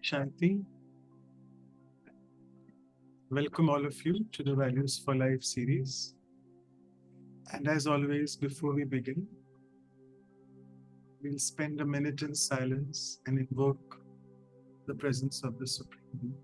Shanti. Welcome all of you to the Values for Life series. And as always, before we begin, we'll spend a minute in silence and invoke the presence of the Supreme.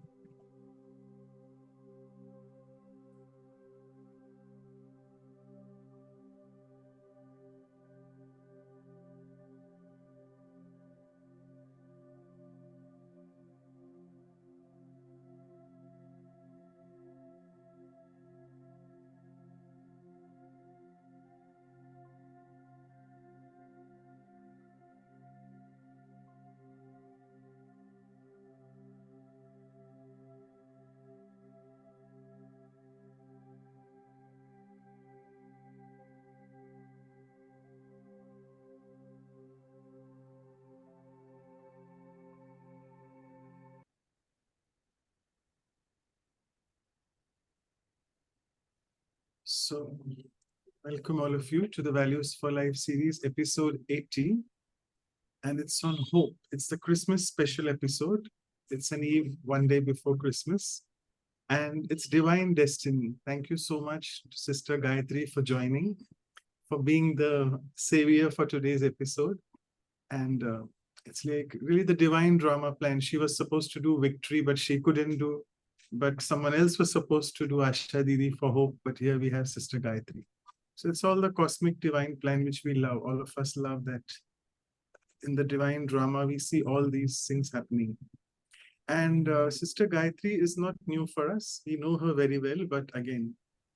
So, welcome all of you to the Values for Life series, episode 80. And it's on hope. It's the Christmas special episode. It's an eve, one day before Christmas. And it's divine destiny. Thank you so much, Sister Gayatri, for joining, for being the savior for today's episode. And it's like really the divine drama plan. She was supposed to do victory, but she couldn't do. But someone else was supposed to do Asha Didi for hope. But here we have Sister Gayatri. So it's all the cosmic divine plan which we love. All of us love that. In the divine drama, we see all these things happening. And Sister Gayatri is not new for us. We know her very well. But again,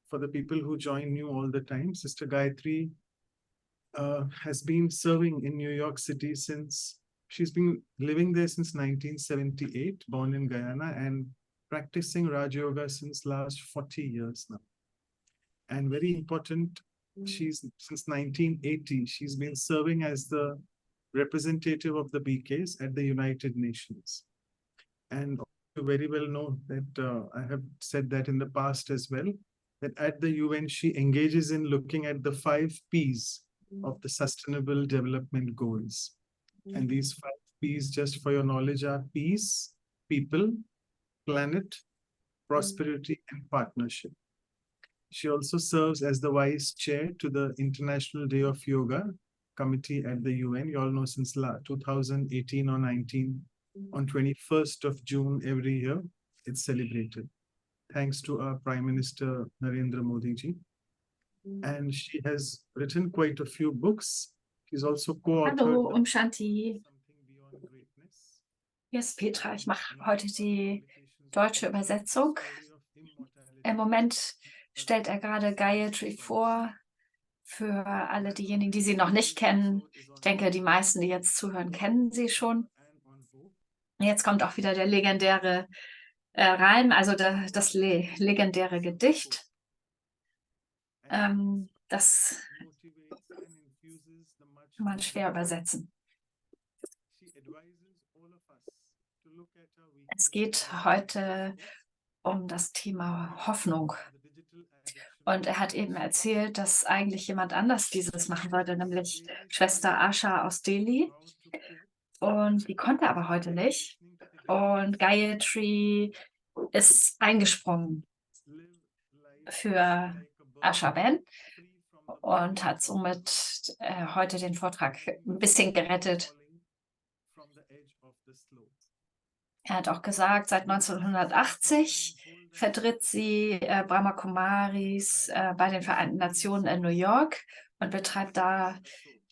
for the people who join new all the time, Sister Gayatri has been serving in New York City since she's been living there since 1978, born in Guyana, and practicing Raj Yoga since last 40 years now. And very important, she's since 1980, she's been serving as the representative of the BKs at the United Nations. And you very well know that I have said that in the past as well, that at the UN, she engages in looking at the 5 Ps of the Sustainable Development Goals. And these 5 Ps, just for your knowledge, are peace, people, planet, prosperity, and partnership. She also serves as the vice chair to the International Day of Yoga Committee at the UN. You all know since 2018 or 19, on 21st of June every year, it's celebrated. Thanks to our Prime Minister Narendra Modi ji. And she has written quite a few books. She's also co-authored Hallo, Shanti. Hier ist Petra. Ich mache heute die deutsche Übersetzung. Im Moment stellt er gerade Gayatri vor für alle diejenigen, die sie noch nicht kennen. Ich denke, die meisten, die jetzt zuhören, kennen sie schon. Jetzt kommt auch wieder der legendäre Reim, also das legendäre Gedicht. Das kann man schwer übersetzen. Es geht heute um das Thema Hoffnung. Und er hat eben erzählt, dass eigentlich jemand anders dieses machen wollte, nämlich Schwester Asha aus Delhi. Und die konnte aber heute nicht. Und Gayatri ist eingesprungen für Asha Ben und hat somit heute den Vortrag ein bisschen gerettet. Er hat auch gesagt, seit 1980 vertritt sie Brahma Kumaris bei den Vereinten Nationen in New York und betreibt da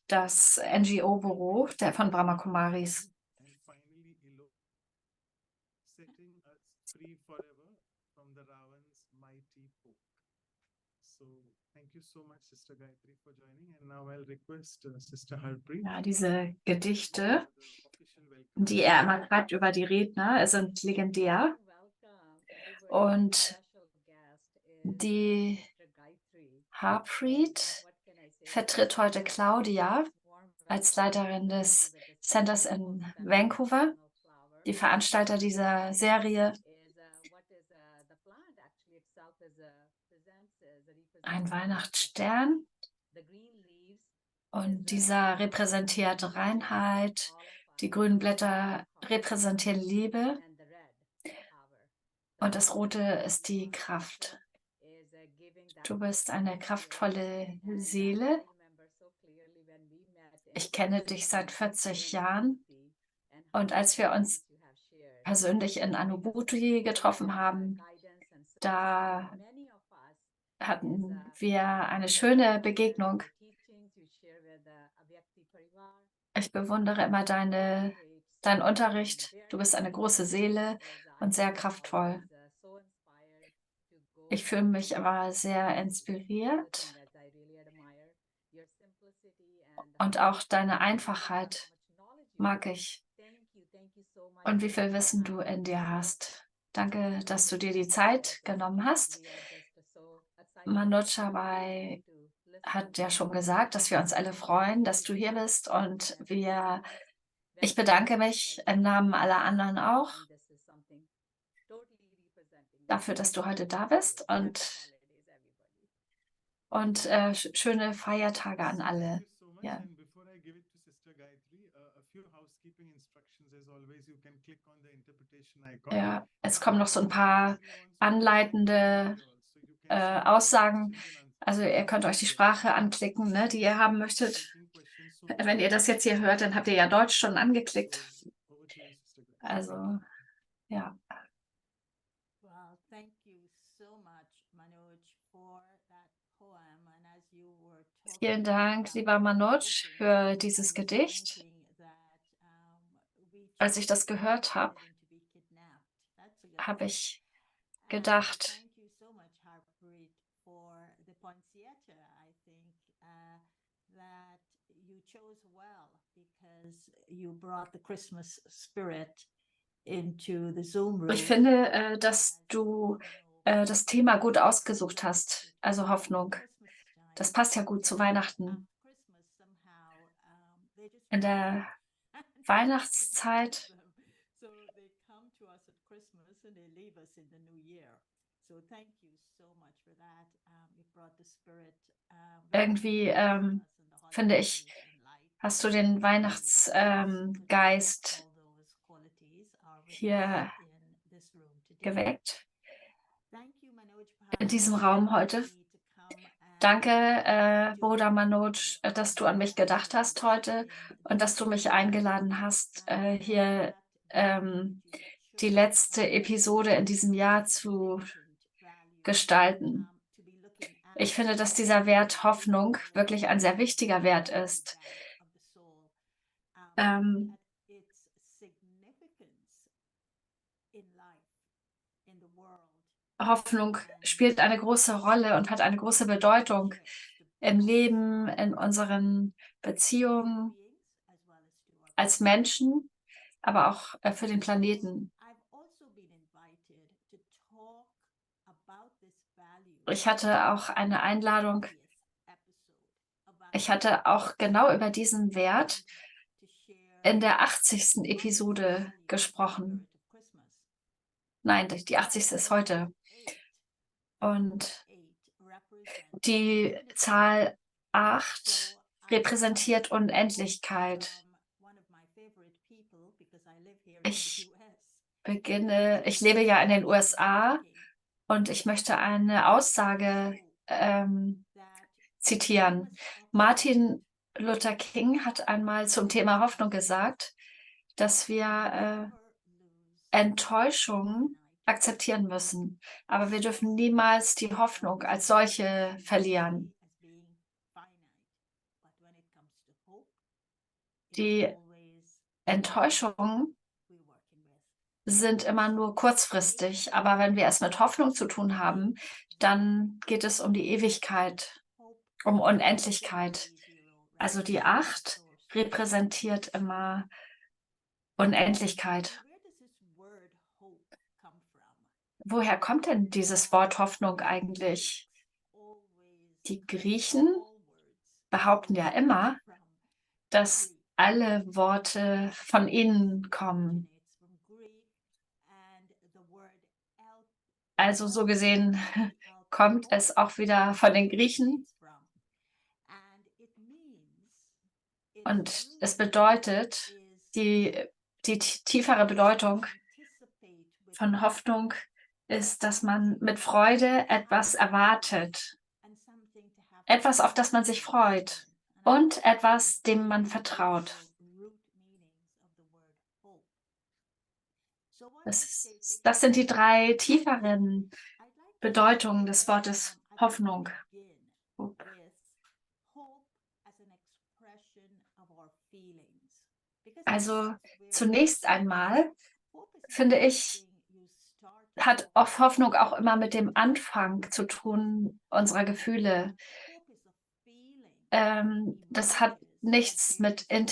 das NGO-Büro von Brahma Kumaris. Ja, diese Gedichte, die er immer schreibt über die Redner, sind legendär. Und die Harpreet vertritt heute Claudia als Leiterin des Centers in Vancouver, die Veranstalter dieser Serie. Ein Weihnachtsstern. Und dieser repräsentiert Reinheit, Die grünen Blätter repräsentieren Liebe und das Rote ist die Kraft. Du bist eine kraftvolle Seele. Ich kenne dich seit 40 Jahren und als wir uns persönlich in Anubuti getroffen haben, da hatten wir eine schöne Begegnung. Ich bewundere immer deinen Unterricht. Du bist eine große Seele und sehr kraftvoll. Ich fühle mich aber sehr inspiriert und auch deine Einfachheit mag ich und wie viel Wissen du in dir hast. Danke, dass du dir die Zeit genommen hast. Manoj hat ja schon gesagt, dass wir uns alle freuen, dass du hier bist und ich bedanke mich im Namen aller anderen auch dafür, dass du heute da bist und schöne Feiertage an alle. Thank you so much. Ja. And before I give it to Sister Gayatri, a few housekeeping instructions. As always, you can click on the interpretation icon. Ja, es kommen noch so ein paar anleitende Aussagen. Also ihr könnt euch die Sprache anklicken, ne, die ihr haben möchtet. Wenn ihr das jetzt hier hört, dann habt ihr ja Deutsch schon angeklickt. Also, ja. Well, thank you so much, Manoj, for that poem. And as you were Vielen talking Dank, about lieber Manoj, für hoping, dieses I was Gedicht. thinking that we Als ich das choose gehört habe, getting to be kidnapped. That's a good habe one. ich And gedacht, thank you so much, Harpreet, for the poinsettia. I think that you chose well because you brought the Christmas spirit into the Zoom room. ich finde, dass du das Thema gut ausgesucht hast, also Hoffnung. Das passt ja gut zu Weihnachten. In der Weihnachtszeit irgendwie, finde ich, hast du den Weihnachtsgeist hier geweckt in diesem Raum heute. Danke, Bruder Manoj, dass du an mich gedacht hast heute und dass du mich eingeladen hast, hier die letzte Episode in diesem Jahr zu gestalten. Ich finde, dass dieser Wert Hoffnung wirklich ein sehr wichtiger Wert ist. Hoffnung spielt eine große Rolle und hat eine große Bedeutung im Leben, in unseren Beziehungen als Menschen, aber auch für den Planeten. Ich hatte auch eine Einladung. Ich hatte auch genau über diesen Wert in der 80. Episode gesprochen. Nein, die 80. ist heute. Und die Zahl 8 repräsentiert Unendlichkeit. Ich lebe ja in den USA und ich möchte eine Aussage zitieren. Martin Luther King hat einmal zum Thema Hoffnung gesagt, dass wir Enttäuschung akzeptieren müssen, aber wir dürfen niemals die Hoffnung als solche verlieren. Die Enttäuschungen sind immer nur kurzfristig, aber wenn wir es mit Hoffnung zu tun haben, dann geht es um die Ewigkeit, um Unendlichkeit. Also die 8 repräsentiert immer Unendlichkeit. Woher kommt denn dieses Wort Hoffnung eigentlich? Die Griechen behaupten ja immer, dass alle Worte von ihnen kommen. Also so gesehen kommt es auch wieder von den Griechen. Und es bedeutet, die tiefere Bedeutung von Hoffnung ist, dass man mit Freude etwas erwartet, etwas, auf das man sich freut und etwas, dem man vertraut. Das sind die 3 tieferen Bedeutungen des Wortes Hoffnung. Also zunächst einmal, finde ich, hat Hoffnung auch immer mit dem Anfang zu tun unserer Gefühle. Das hat nichts mit dem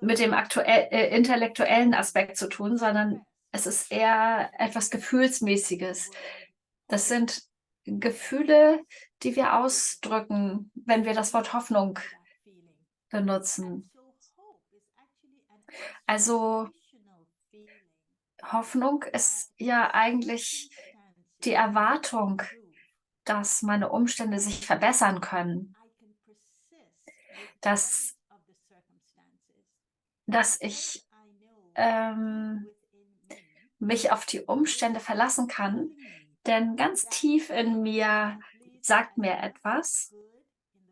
intellektuellen Aspekt zu tun, sondern es ist eher etwas Gefühlsmäßiges. Das sind Gefühle, die wir ausdrücken, wenn wir das Wort Hoffnung benutzen. Also Hoffnung ist ja eigentlich die Erwartung, dass meine Umstände sich verbessern können, dass ich mich auf die Umstände verlassen kann, denn ganz tief in mir sagt mir etwas,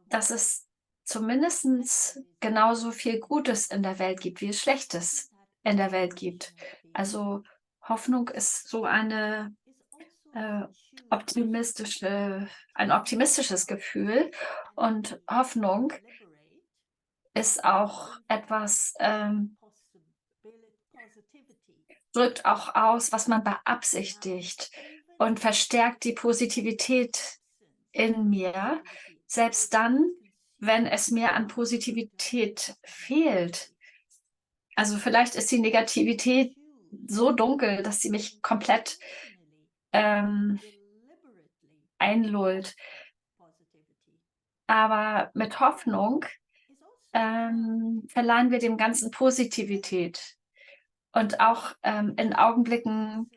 dass es zumindest genauso viel Gutes in der Welt gibt, wie es Schlechtes in der Welt gibt. Also Hoffnung ist so ein optimistisches Gefühl, und Hoffnung ist auch etwas, drückt auch aus, was man beabsichtigt, und verstärkt die Positivität in mir, selbst dann, wenn es mir an Positivität fehlt. Also vielleicht ist die Negativität so dunkel, dass sie mich komplett einlullt. Aber mit Hoffnung verleihen wir dem Ganzen Positivität. Und auch in Augenblicken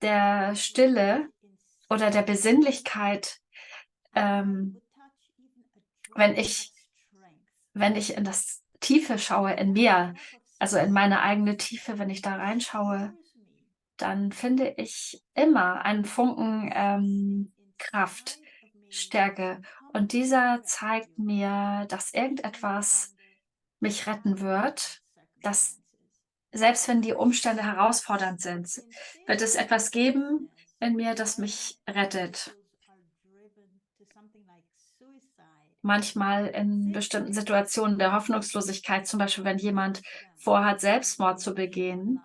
der Stille oder der Besinnlichkeit, wenn ich in das Tiefe schaue in mir, also in meine eigene Tiefe, wenn ich da reinschaue, dann finde ich immer einen Funken Kraft, Stärke. Und dieser zeigt mir, dass irgendetwas mich retten wird, dass selbst wenn die Umstände herausfordernd sind, wird es etwas geben in mir, das mich rettet. Manchmal in bestimmten Situationen der Hoffnungslosigkeit, zum Beispiel wenn jemand vorhat, Selbstmord zu begehen,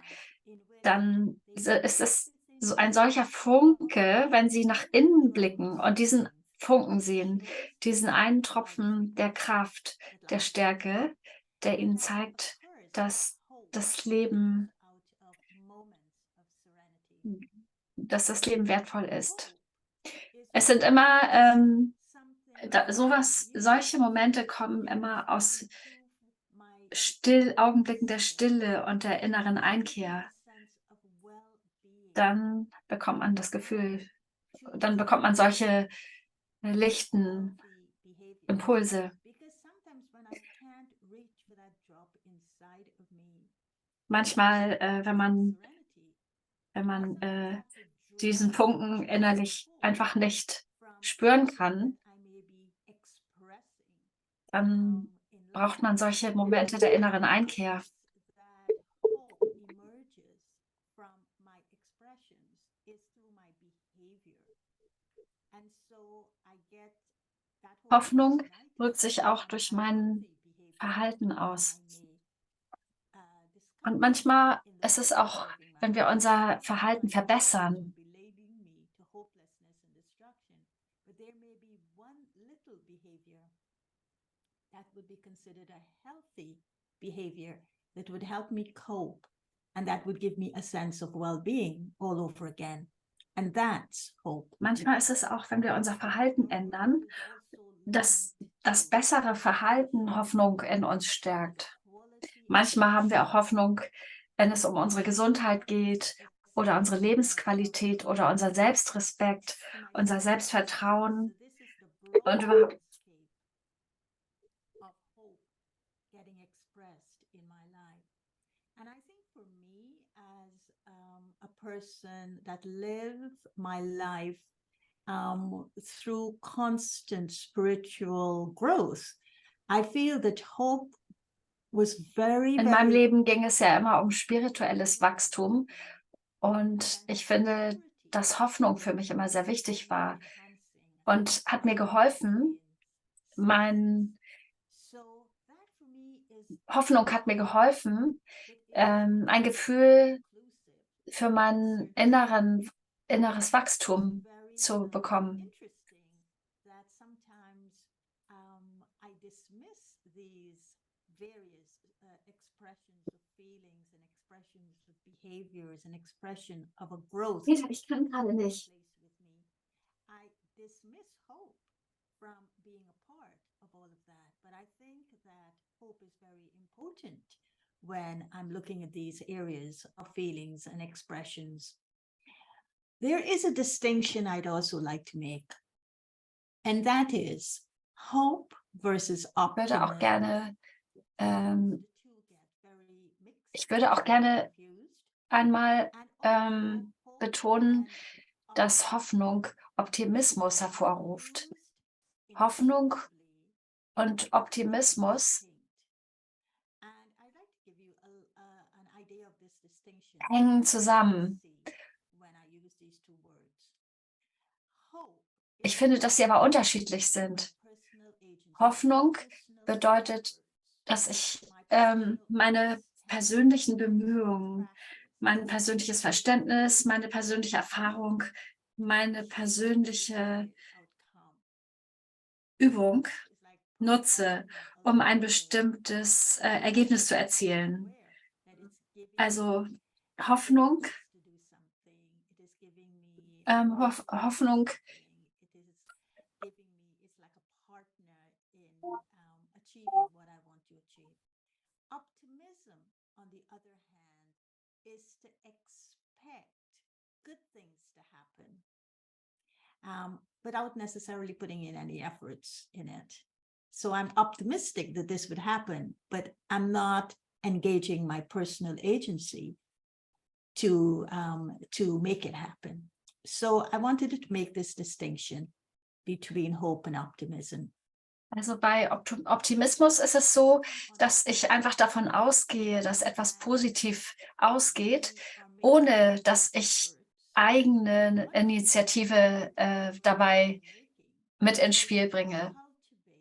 dann ist es so ein solcher Funke, wenn sie nach innen blicken und diesen Funken sehen, diesen einen Tropfen der Kraft, der Stärke, der ihnen zeigt, dass das Leben wertvoll ist. Es sind immer solche Momente kommen immer aus Augenblicken der Stille und der inneren Einkehr. Dann bekommt man das Gefühl, dann bekommt man solche lichten Impulse. Manchmal, wenn man diesen Funken innerlich einfach nicht spüren kann, dann braucht man solche Momente der inneren Einkehr. Hoffnung drückt sich auch durch mein Verhalten aus. Und manchmal ist es auch, wenn wir unser Verhalten verbessern. That would be considered a healthy behavior that would help me cope, and that would give me a sense of well-being all over again. And that's hope. Manchmal ist es auch, wenn wir unser Verhalten ändern, dass das bessere Verhalten Hoffnung in uns stärkt. Manchmal haben wir auch Hoffnung, wenn es um unsere Gesundheit geht oder unsere Lebensqualität oder unser Selbstrespekt, unser Selbstvertrauen und überhaupt. person that live my life through constant spiritual growth. I feel that hope was very, In meinem very Leben ging es ja immer um spirituelles Wachstum und ich finde, dass Hoffnung für mich immer sehr wichtig war und hat mir geholfen, Hoffnung hat mir geholfen, ein Gefühl für mein inneres Wachstum zu bekommen. Peter, ich kann gerade nicht. I dismiss hope from being a part of all of that, but I think that hope is very important when I'm looking at these areas of feelings and expressions. There is a distinction I'd also like to make, and that is hope versus optimism. Ich würde auch gerne einmal betonen, dass Hoffnung Optimismus hervorruft. Hoffnung und Optimismus hängen zusammen. Ich finde, dass sie aber unterschiedlich sind. Hoffnung bedeutet, dass ich meine persönlichen Bemühungen, mein persönliches Verständnis, meine persönliche Erfahrung, meine persönliche Übung nutze, um ein bestimmtes Ergebnis zu erzielen. Also Hoffnung, Hoffnung Optimism, on the other hand, is to expect good things to happen without necessarily putting in any efforts in it. So I'm optimistic that this would happen, but I'm not engaging my personal agency to make it happen. So I wanted to make this distinction between hope and optimism. Also bei Optimismus ist es so, dass ich einfach davon ausgehe, dass etwas positiv ausgeht, ohne dass ich eigene Initiative dabei mit ins Spiel bringe.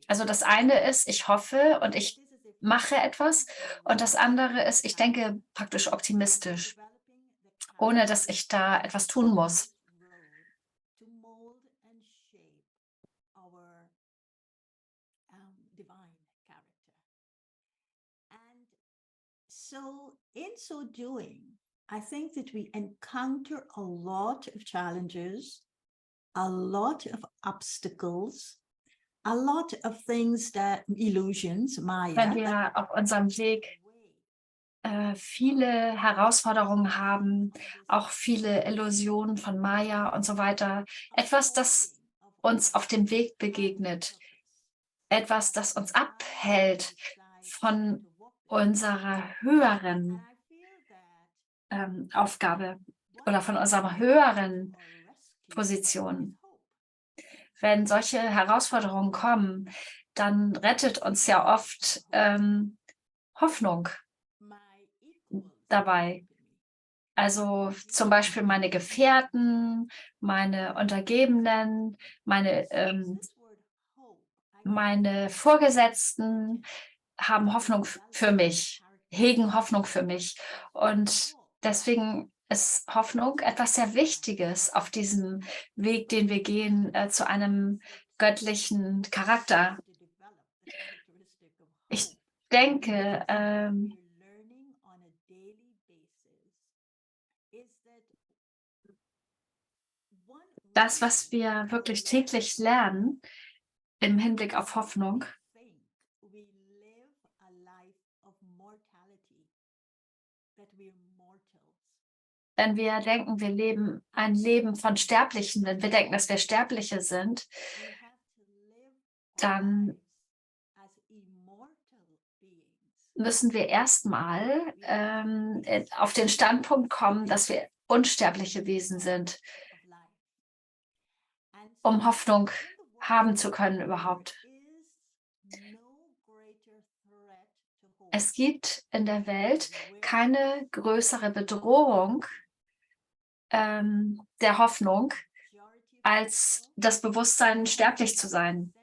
Also das eine ist, ich hoffe und ich mache etwas, und das andere ist, ich denke praktisch optimistisch, ohne dass ich da etwas tun muss. So in so doing, I think that we encounter a lot of challenges, a lot of obstacles, a lot of things that illusions, Maya. Wenn wir auf unserem Weg viele Herausforderungen haben, auch viele Illusionen von Maya und so weiter, etwas, das uns auf dem Weg begegnet, etwas, das uns abhält von unserer höheren Aufgabe oder von unserer höheren Position. Wenn solche Herausforderungen kommen, dann rettet uns ja oft Hoffnung dabei. Also zum Beispiel meine Gefährten, meine Untergebenen, meine Vorgesetzten haben Hoffnung für mich, hegen Hoffnung für mich. Und deswegen ist Hoffnung etwas sehr Wichtiges auf diesem Weg, den wir gehen, zu einem göttlichen Charakter. Ich denke, das, was wir wirklich täglich lernen im Hinblick auf Hoffnung, wenn wir denken, wir leben ein Leben von Sterblichen, wenn wir denken, dass wir Sterbliche sind, dann müssen wir erstmal auf den Standpunkt kommen, dass wir unsterbliche Wesen sind, um Hoffnung haben zu können überhaupt. Es gibt in der Welt keine größere Bedrohung der Hoffnung, als das Bewusstsein, sterblich zu sein.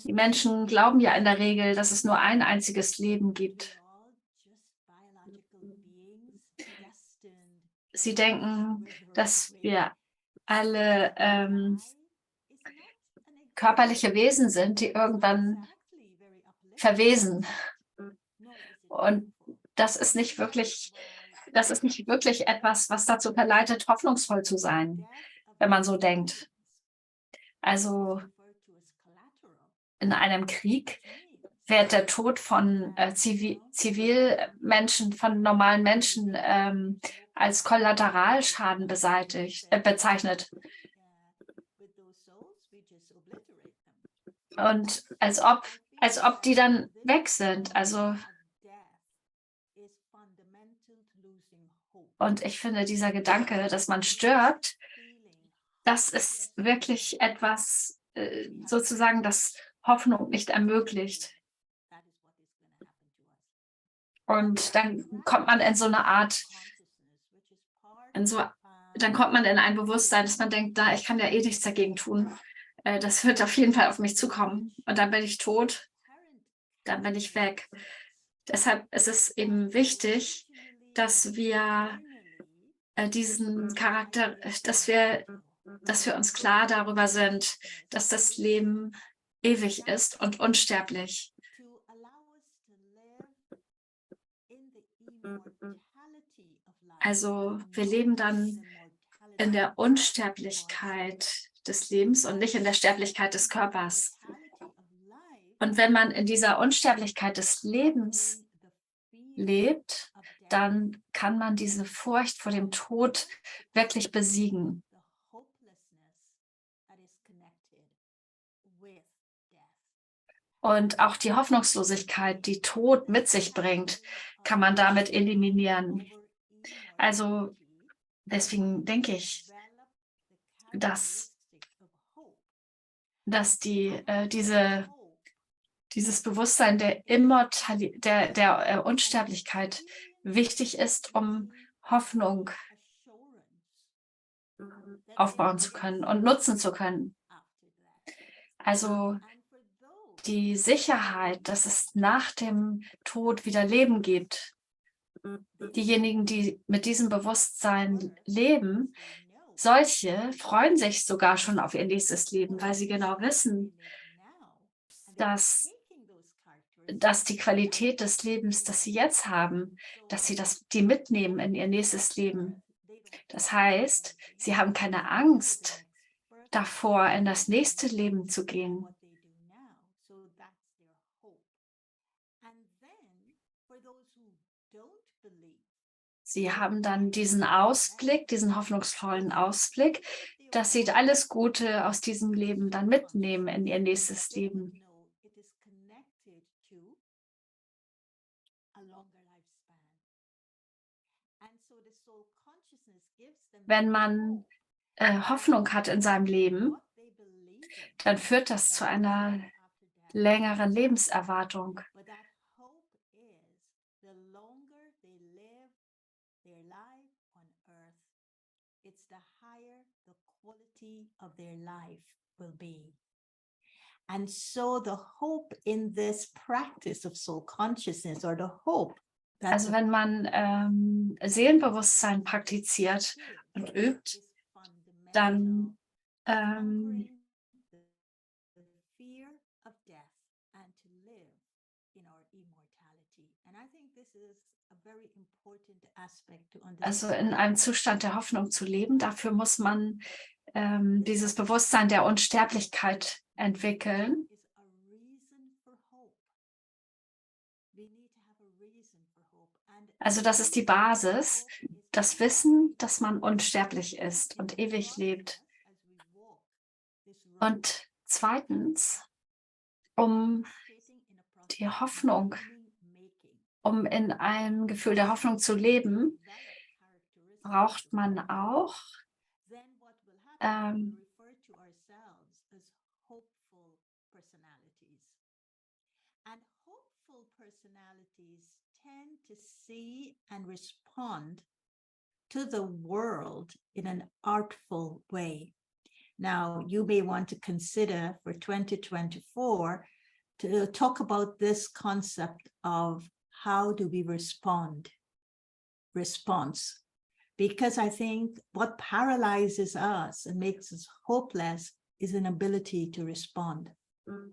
Die Menschen glauben ja in der Regel, dass es nur ein einziges Leben gibt. Sie denken, dass wir alle körperliche Wesen sind, die irgendwann verwesen. Und das ist nicht wirklich etwas, was dazu verleitet, hoffnungsvoll zu sein, wenn man so denkt. Also in einem Krieg wird der Tod von Zivilmenschen, von normalen Menschen als Kollateralschaden bezeichnet. Und als ob die dann weg sind. Also, und ich finde, dieser Gedanke, dass man stirbt, das ist wirklich etwas, sozusagen, das Hoffnung nicht ermöglicht. Und dann kommt man in so eine Art, dann kommt man in ein Bewusstsein, dass man denkt, da, ich kann ja eh nichts dagegen tun. Das wird auf jeden Fall auf mich zukommen. Und dann bin ich tot, dann bin ich weg. Deshalb ist es eben wichtig, dass wir diesen Charakter, dass wir uns klar darüber sind, dass das Leben ewig ist und unsterblich. Also wir leben dann in der Unsterblichkeit des Lebens und nicht in der Sterblichkeit des Körpers. Und wenn man in dieser Unsterblichkeit des Lebens lebt, dann kann man diese Furcht vor dem Tod wirklich besiegen. Und auch die Hoffnungslosigkeit, die Tod mit sich bringt, kann man damit eliminieren. Also deswegen denke ich, dass dieses Bewusstsein der der Unsterblichkeit wichtig ist, um Hoffnung aufbauen zu können und nutzen zu können. Also die Sicherheit, dass es nach dem Tod wieder Leben gibt. Diejenigen, die mit diesem Bewusstsein leben, solche freuen sich sogar schon auf ihr nächstes Leben, weil sie genau wissen, dass die Qualität des Lebens, das sie jetzt haben, dass sie die mitnehmen in ihr nächstes Leben. Das heißt, sie haben keine Angst davor, in das nächste Leben zu gehen. Sie haben dann diesen Ausblick, diesen hoffnungsvollen Ausblick, dass sie alles Gute aus diesem Leben dann mitnehmen in ihr nächstes Leben. Wenn man Hoffnung hat in seinem Leben, dann führt das zu einer längeren Lebenserwartung. And so the hope in this practice of soul consciousness, or the hope. Also wenn man Seelenbewusstsein praktiziert und übt, dann also in einem Zustand der Hoffnung zu leben, dafür muss man dieses Bewusstsein der Unsterblichkeit entwickeln. Also das ist die Basis, das Wissen, dass man unsterblich ist und ewig lebt. Und zweitens, um die Hoffnung, um in einem Gefühl der Hoffnung zu leben, braucht man auch And hopeful personalities tend to see and respond to the world in an artful way. Now, you may want to consider for 2024 to talk about this concept of how do we response. Because I think what paralyzes us and makes us hopeless is an ability to respond. And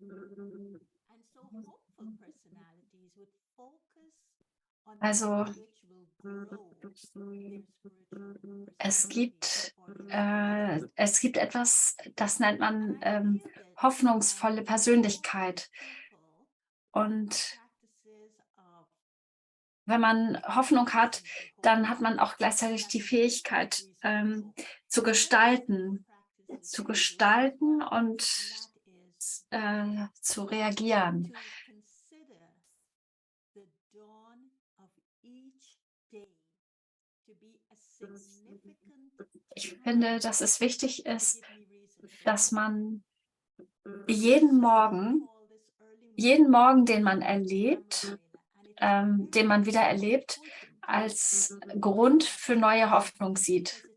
so hopeful personalities would focus on Also, which will grow their es spiritual gibt etwas, das nennt man hoffnungsvolle Persönlichkeit. Und wenn man Hoffnung hat, dann hat man auch gleichzeitig die Fähigkeit zu gestalten und zu reagieren. Ich finde, dass es wichtig ist, dass man jeden Morgen, den man erlebt, den man wieder erlebt, als Grund für neue Hoffnung sieht.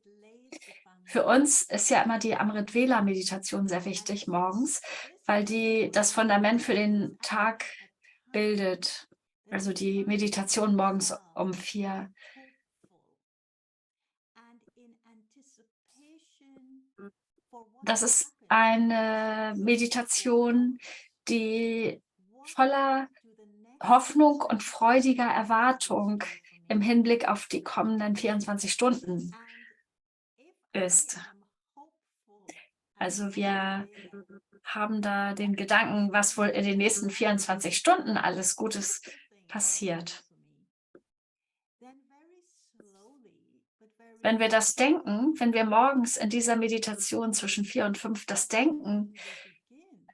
Für uns ist ja immer die Amrit-Vela-Meditation sehr wichtig morgens, weil die das Fundament für den Tag bildet. Also die Meditation morgens um 4. Das ist eine Meditation, die voller Hoffnung und freudiger Erwartung im Hinblick auf die kommenden 24 Stunden ist. Also wir haben da den Gedanken, was wohl in den nächsten 24 Stunden alles Gutes passiert. Wenn wir das denken, wenn wir morgens in dieser Meditation zwischen 4 und 5 das denken,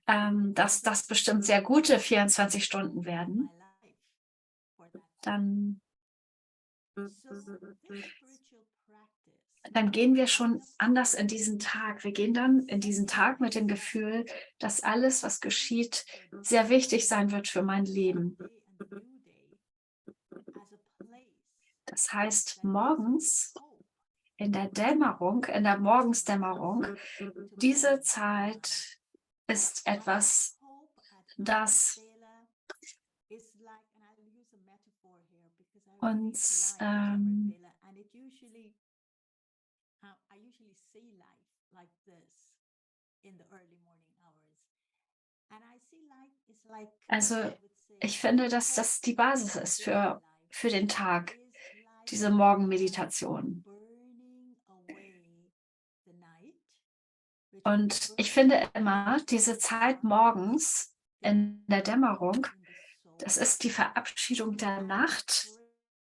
dass das bestimmt sehr gute 24 Stunden werden, dann gehen wir schon anders in diesen Tag. Wir gehen dann in diesen Tag mit dem Gefühl, dass alles, was geschieht, sehr wichtig sein wird für mein Leben. Das heißt, morgens in der Dämmerung, in der Morgensdämmerung, diese Zeit ist etwas, das uns also ich finde, dass das die Basis ist für den Tag, diese Morgenmeditation. Und ich finde immer, diese Zeit morgens in der Dämmerung, das ist die Verabschiedung der Nacht.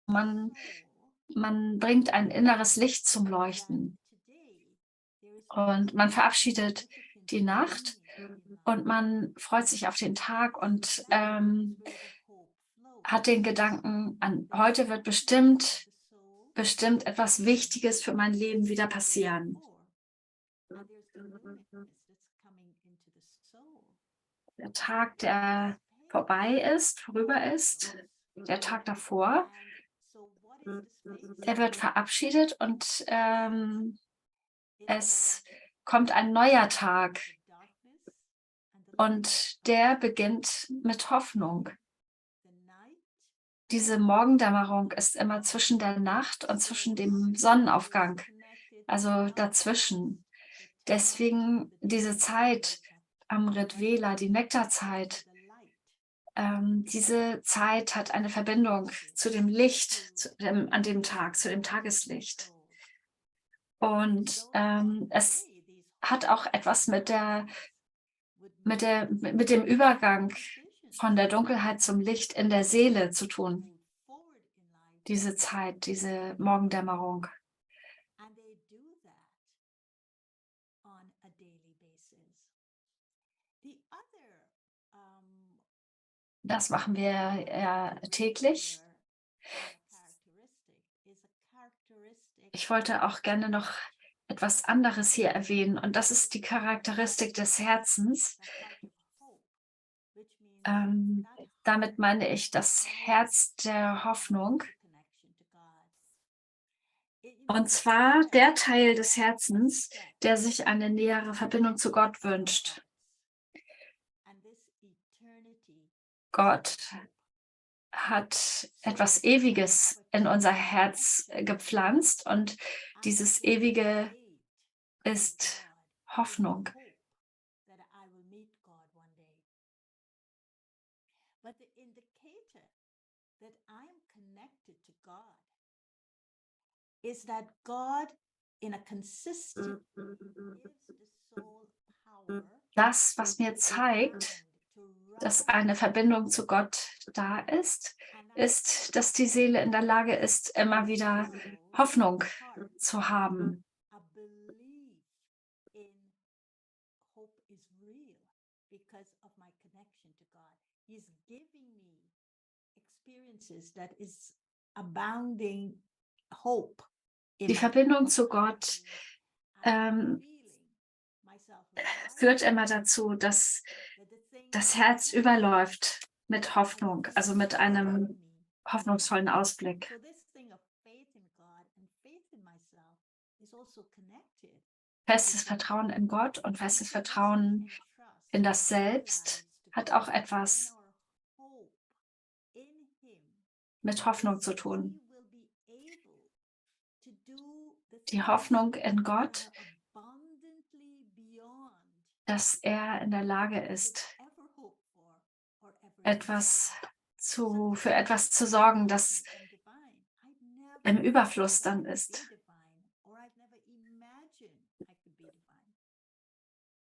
Man bringt ein inneres Licht zum Leuchten. Und man verabschiedet die Nacht und man freut sich auf den Tag und hat den Gedanken an, heute wird bestimmt etwas Wichtiges für mein Leben wieder passieren. Der Tag, der vorüber ist, der Tag davor, der wird verabschiedet und es kommt ein neuer Tag und der beginnt mit Hoffnung. Diese Morgendämmerung ist immer zwischen der Nacht und zwischen dem Sonnenaufgang, also dazwischen. Deswegen diese Zeit, Amrit Vela, die Nektarzeit, diese Zeit hat eine Verbindung zu dem Licht an dem Tag, zu dem Tageslicht. Und es hat auch etwas mit dem Übergang von der Dunkelheit zum Licht in der Seele zu tun. Diese Zeit, diese Morgendämmerung. Das machen wir täglich. Ich wollte auch gerne noch etwas anderes hier erwähnen, und das ist die Charakteristik des Herzens. Damit meine ich das Herz der Hoffnung. Und zwar der Teil des Herzens, der sich eine nähere Verbindung zu Gott wünscht. Gott hat etwas Ewiges in unser Herz gepflanzt, und dieses Ewige ist Hoffnung. But the indicator that I'm connected to God is that God in a consistent gives the soul power. Das, was mir zeigt, dass eine Verbindung zu Gott da ist, ist, dass die Seele in der Lage ist, immer wieder Hoffnung zu haben. A belief in hope is real because of my connection to God. He's giving me experiences that is abounding hope. Die Verbindung zu Gott führt immer dazu, dass das Herz überläuft mit Hoffnung, also mit einem hoffnungsvollen Ausblick. Festes Vertrauen in Gott und festes Vertrauen in das Selbst hat auch etwas mit Hoffnung zu tun. Die Hoffnung in Gott, dass er in der Lage ist, für etwas zu sorgen, das im Überfluss dann ist.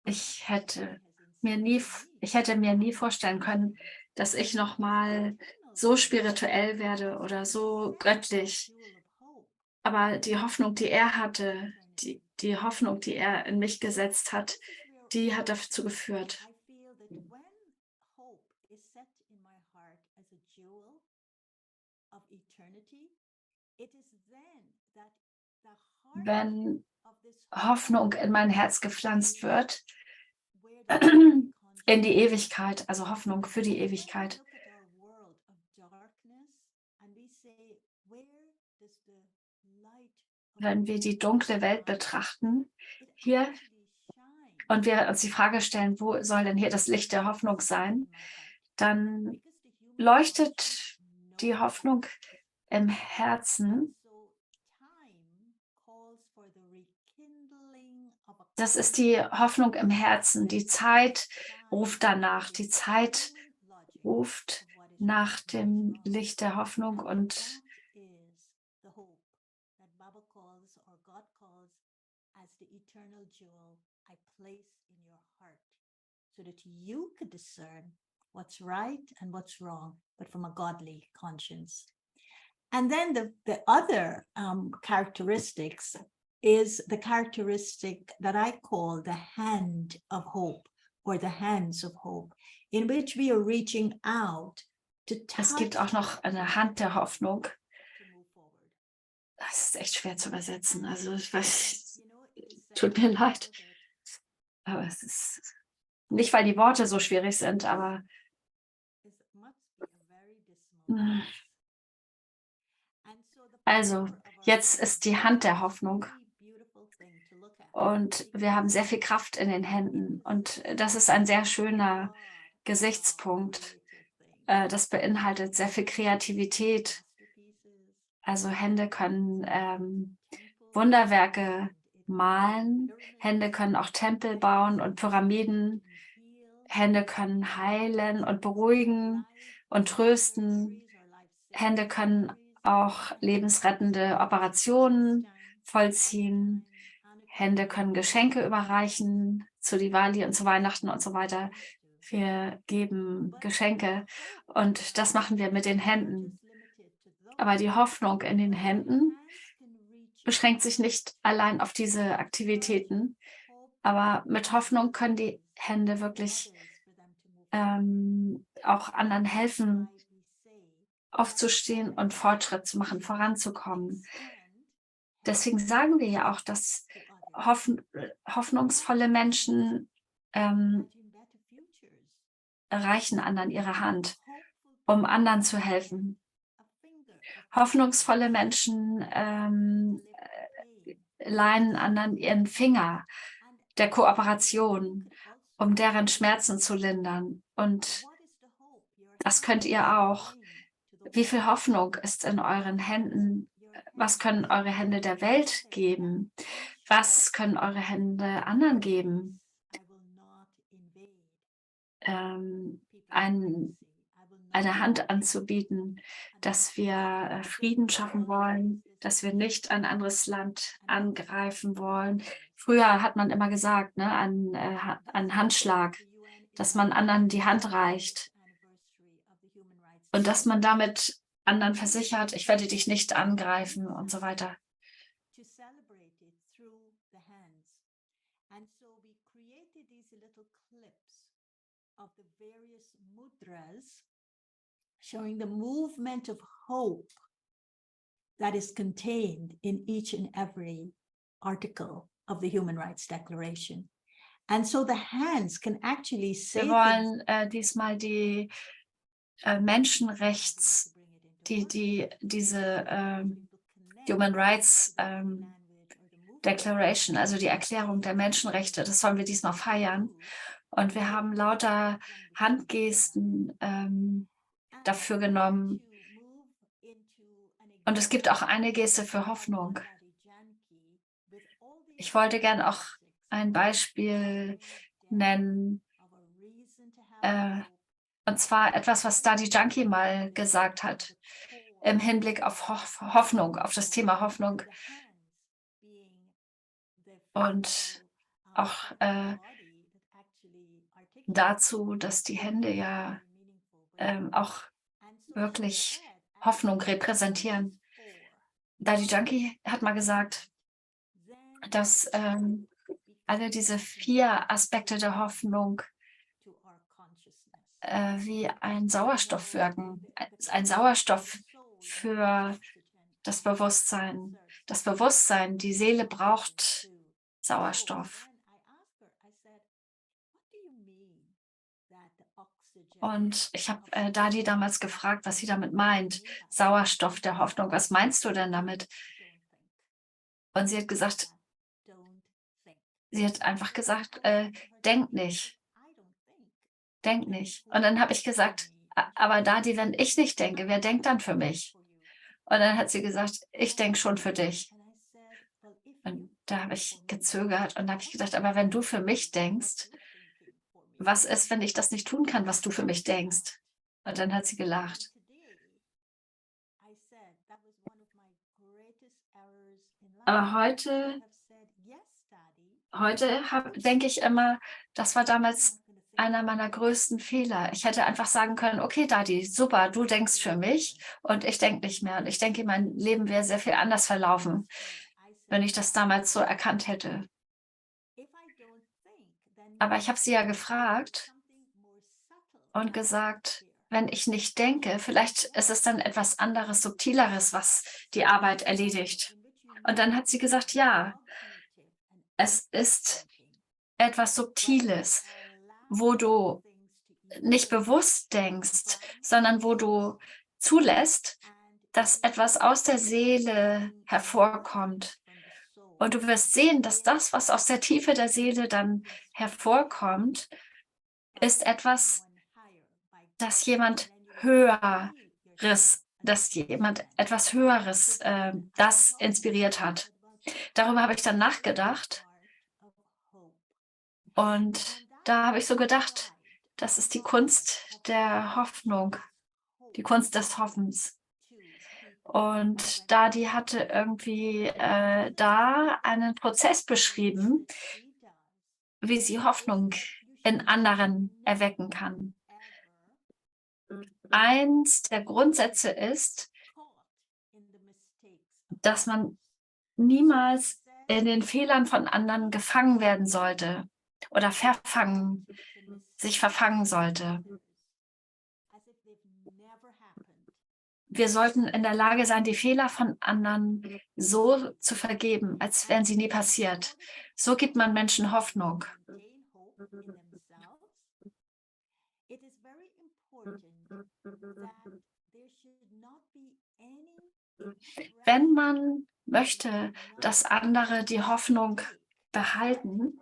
Ich hätte mir nie vorstellen können, dass ich noch mal so spirituell werde oder so göttlich. Aber die Hoffnung, die er hatte, die Hoffnung, die er in mich gesetzt hat, die hat dazu geführt. Wenn Hoffnung in mein Herz gepflanzt wird, in die Ewigkeit, also Hoffnung für die Ewigkeit. Wenn wir die dunkle Welt betrachten hier und wir uns die Frage stellen, wo soll denn hier das Licht der Hoffnung sein, dann leuchtet die Hoffnung im Herzen. Das ist die Hoffnung im Herzen. Die Zeit ruft danach. Die Zeit ruft nach dem Licht der Hoffnung, und so that you could discern what's right and what's wrong, but from a godly conscience. And then the other characteristics is the characteristic that I call the hand of hope, or the hands of hope, in which we are reaching out to touch. Es gibt auch noch eine Hand der Hoffnung. Das ist echt schwer zu übersetzen. Also ich weiß, tut mir leid. Aber es ist nicht, weil die Worte so schwierig sind, aber also jetzt ist die Hand der Hoffnung. Und wir haben sehr viel Kraft in den Händen. Und das ist ein sehr schöner Gesichtspunkt. Das beinhaltet sehr viel Kreativität. Also Hände können Wunderwerke malen. Hände können auch Tempel bauen und Pyramiden. Hände können heilen und beruhigen und trösten. Hände können auch lebensrettende Operationen vollziehen. Hände können Geschenke überreichen zu Diwali und zu Weihnachten und so weiter. Wir geben Geschenke und das machen wir mit den Händen. Aber die Hoffnung in den Händen beschränkt sich nicht allein auf diese Aktivitäten, Aber mit Hoffnung können die Hände wirklich auch anderen helfen, aufzustehen und Fortschritt zu machen, voranzukommen. Deswegen sagen wir ja auch, dass hoffnungsvolle Menschen reichen anderen ihre Hand, um anderen zu helfen. Hoffnungsvolle Menschen leihen anderen ihren Finger der Kooperation, um deren Schmerzen zu lindern. Und das könnt ihr auch. Wie viel Hoffnung ist in euren Händen? Was können eure Hände der Welt geben? Was können eure Hände anderen geben? Eine Hand anzubieten, dass wir Frieden schaffen wollen, dass wir nicht ein anderes Land angreifen wollen. Früher hat man immer gesagt, ne, ein Handschlag, dass man anderen die Hand reicht und dass man damit anderen versichert, ich werde dich nicht angreifen und so weiter. Of the various mudras showing the movement of hope that is contained in each and every article of the Human Rights Declaration. And so the hands can actually say Wir wollen diesmal die diese Human Rights Declaration, also die Erklärung der Menschenrechte, das sollen wir diesmal feiern. Und wir haben lauter Handgesten dafür genommen. Und es gibt auch eine Geste für Hoffnung. Ich wollte gern auch ein Beispiel nennen. Und zwar etwas, was Daddy Junkie mal gesagt hat, im Hinblick auf Hoffnung, auf das Thema Hoffnung. Und auch dazu, dass die Hände ja auch wirklich Hoffnung repräsentieren. Daddy Junkie hat mal gesagt, dass alle diese 4 Aspekte der Hoffnung wie ein Sauerstoff wirken. Ein Sauerstoff für das Bewusstsein. Das Bewusstsein, die Seele braucht Sauerstoff. Und ich habe Dadi damals gefragt, was sie damit meint. Sauerstoff der Hoffnung, was meinst du denn damit? Und sie hat gesagt, sie hat einfach gesagt, denk nicht. Denk nicht. Und dann habe ich gesagt, aber Dadi, wenn ich nicht denke, wer denkt dann für mich? Und dann hat sie gesagt, ich denke schon für dich. Und da habe ich gezögert und habe ich gedacht, aber wenn du für mich denkst, was ist, wenn ich das nicht tun kann, was du für mich denkst? Und dann hat sie gelacht. Aber heute denke ich immer, das war damals einer meiner größten Fehler. Ich hätte einfach sagen können, okay, Dadi, super, du denkst für mich und ich denke nicht mehr. Und ich denke, mein Leben wäre sehr viel anders verlaufen, wenn ich das damals so erkannt hätte. Aber ich habe sie ja gefragt und gesagt, wenn ich nicht denke, vielleicht ist es dann etwas anderes, Subtileres, was die Arbeit erledigt. Und dann hat sie gesagt, ja, es ist etwas Subtiles, wo du nicht bewusst denkst, sondern wo du zulässt, dass etwas aus der Seele hervorkommt. Und du wirst sehen, dass das, was aus der Tiefe der Seele dann hervorkommt, ist etwas, das jemand Höheres, etwas Höheres, das inspiriert hat. Darüber habe ich dann nachgedacht. Und da habe ich so gedacht, das ist die Kunst der Hoffnung, die Kunst des Hoffens. Und Dadi hatte irgendwie da einen Prozess beschrieben, wie sie Hoffnung in anderen erwecken kann. Eins der Grundsätze ist, dass man niemals in den Fehlern von anderen gefangen werden sollte oder sich verfangen sollte. Wir sollten in der Lage sein, die Fehler von anderen so zu vergeben, als wären sie nie passiert. So gibt man Menschen Hoffnung. Wenn man möchte, dass andere die Hoffnung behalten,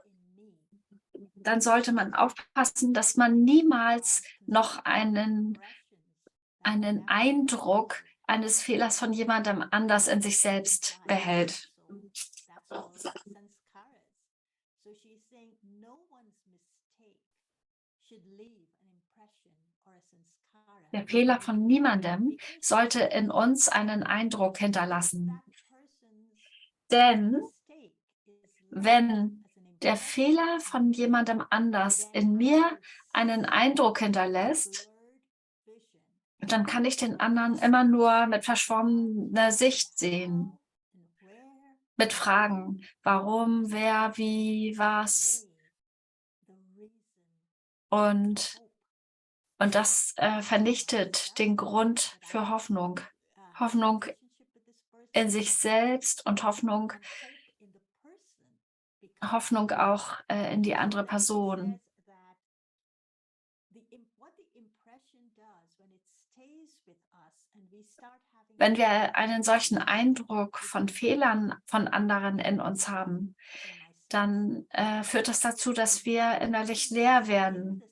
dann sollte man aufpassen, dass man niemals noch einen Eindruck eines Fehlers von jemandem anders in sich selbst behält. Der Fehler von niemandem sollte in uns einen Eindruck hinterlassen. Denn wenn der Fehler von jemandem anders in mir einen Eindruck hinterlässt, dann kann ich den anderen immer nur mit verschwommener Sicht sehen. Mit Fragen, warum, wer, wie, was. Und das vernichtet den Grund für Hoffnung. Hoffnung in sich selbst und Hoffnung auch in die andere Person. Wenn wir einen solchen Eindruck von Fehlern von anderen in uns haben, dann führt das dazu, dass wir innerlich leer werden.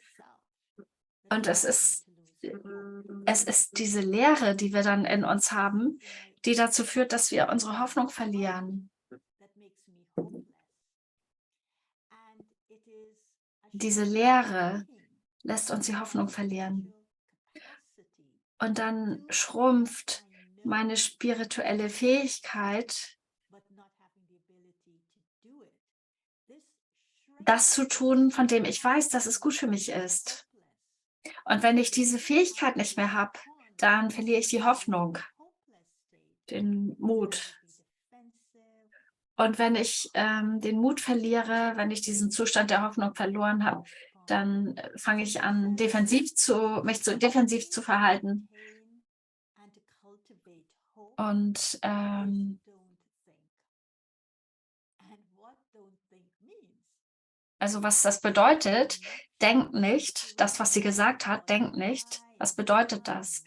Und es ist diese Leere, die wir dann in uns haben, die dazu führt, dass wir unsere Hoffnung verlieren. Diese Leere lässt uns die Hoffnung verlieren. Und dann schrumpft meine spirituelle Fähigkeit, das zu tun, von dem ich weiß, dass es gut für mich ist. Und wenn ich diese Fähigkeit nicht mehr habe, dann verliere ich die Hoffnung, den Mut. Und wenn ich den Mut verliere, wenn ich diesen Zustand der Hoffnung verloren habe, dann fange ich an, mich defensiv zu verhalten. Und also was das bedeutet, denk nicht, das, was sie gesagt hat, denk nicht. Was bedeutet das?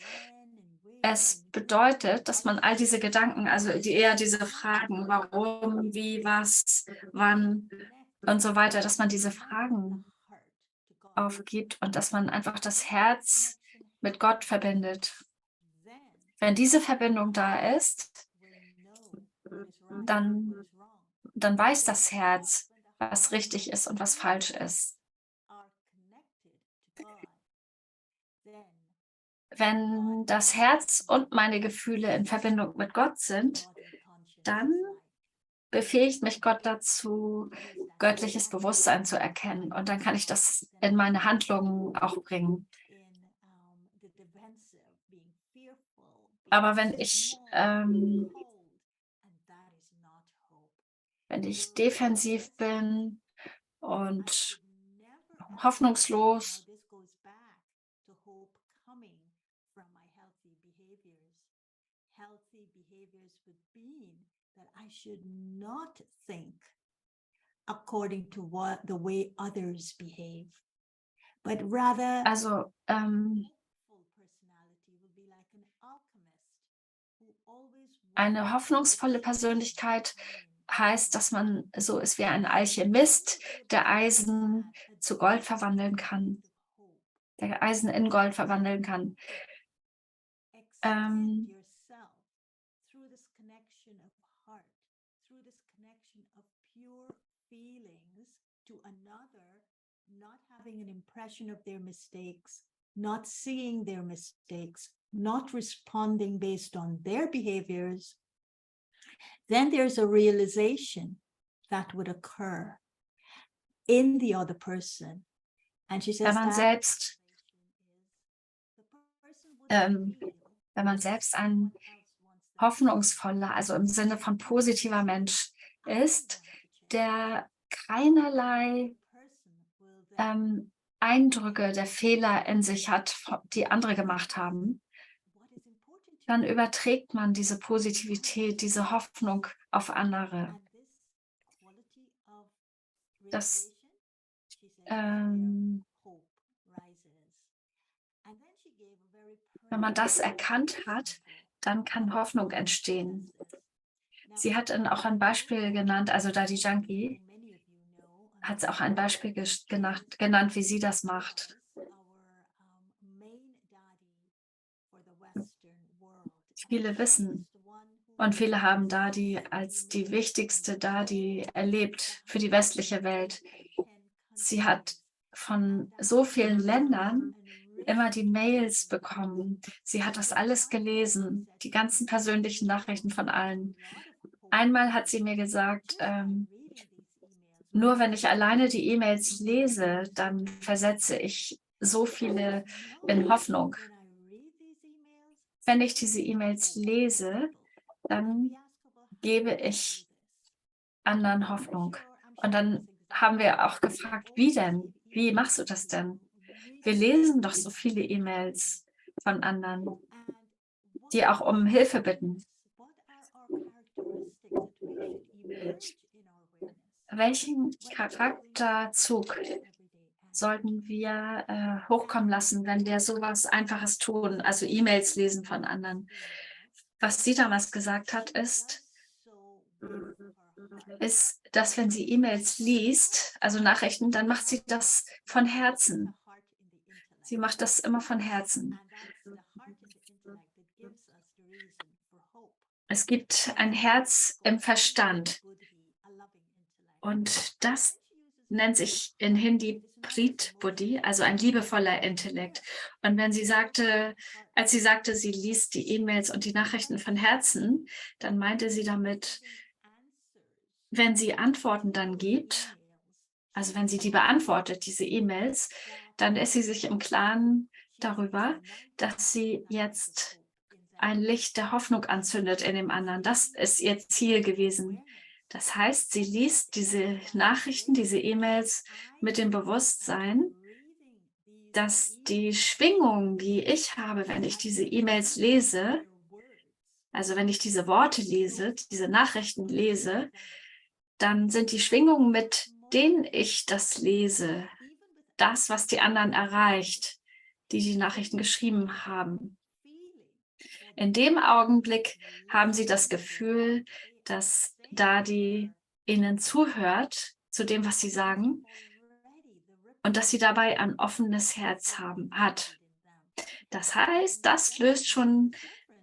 Es bedeutet, dass man all diese Gedanken, also eher diese Fragen, warum, wie, was, wann und so weiter, dass man diese Fragen aufgibt und dass man einfach das Herz mit Gott verbindet. Wenn diese Verbindung da ist, dann weiß das Herz, was richtig ist und was falsch ist. Wenn das Herz und meine Gefühle in Verbindung mit Gott sind, dann befähigt mich Gott dazu, göttliches Bewusstsein zu erkennen. Und dann kann ich das in meine Handlungen auch bringen. Aber wenn ich defensiv bin und hoffnungslos, I should not think according to the way others behave, but rather also eine hoffnungsvolle Persönlichkeit heißt, dass man so ist wie ein Alchemist, der Eisen zu Gold verwandeln kann, der Eisen in Gold verwandeln kann. To another, not having an impression of their mistakes, not seeing their mistakes, not responding based on their behaviors, then there's a realization that would occur in the other person. And she says, wenn man selbst ein hoffnungsvoller, also im Sinne von positiver Mensch ist, der keinerlei Eindrücke der Fehler in sich hat, die andere gemacht haben, dann überträgt man diese Positivität, diese Hoffnung auf andere. Das, wenn man das erkannt hat, dann kann Hoffnung entstehen. Sie hat dann auch ein Beispiel genannt, also Daddy Junkie hat sie auch ein Beispiel genannt, wie sie das macht. Viele wissen und viele haben Dadi als die wichtigste Dadi erlebt für die westliche Welt. Sie hat von so vielen Ländern immer die Mails bekommen. Sie hat das alles gelesen, die ganzen persönlichen Nachrichten von allen. Einmal hat sie mir gesagt, nur wenn ich alleine die E-Mails lese, dann versetze ich so viele in Hoffnung. Wenn ich diese E-Mails lese, dann gebe ich anderen Hoffnung. Und dann haben wir auch gefragt, wie denn? Wie machst du das denn? Wir lesen doch so viele E-Mails von anderen, die auch um Hilfe bitten. Welchen Charakterzug sollten wir hochkommen lassen, wenn wir sowas Einfaches tun, also E-Mails lesen von anderen? Was sie damals gesagt hat, ist, dass wenn sie E-Mails liest, also Nachrichten, dann macht sie das von Herzen. Sie macht das immer von Herzen. Es gibt ein Herz im Verstand. Und das nennt sich in Hindi Preet Buddhi, also ein liebevoller Intellekt. Und wenn sie sagte, als sie sagte, sie liest die E-Mails und die Nachrichten von Herzen, dann meinte sie damit, wenn sie Antworten dann gibt, also wenn sie die beantwortet, diese E-Mails, dann ist sie sich im Klaren darüber, dass sie jetzt ein Licht der Hoffnung anzündet in dem anderen. Das ist ihr Ziel gewesen. Das heißt, sie liest diese Nachrichten, diese E-Mails mit dem Bewusstsein, dass die Schwingung, die ich habe, wenn ich diese E-Mails lese, also wenn ich diese Worte lese, diese Nachrichten lese, dann sind die Schwingungen, mit denen ich das lese, das, was die anderen erreicht, die die Nachrichten geschrieben haben. In dem Augenblick haben sie das Gefühl, dass Dadi ihnen zuhört, zu dem, was sie sagen, und dass sie dabei ein offenes Herz hat. Das heißt, das löst schon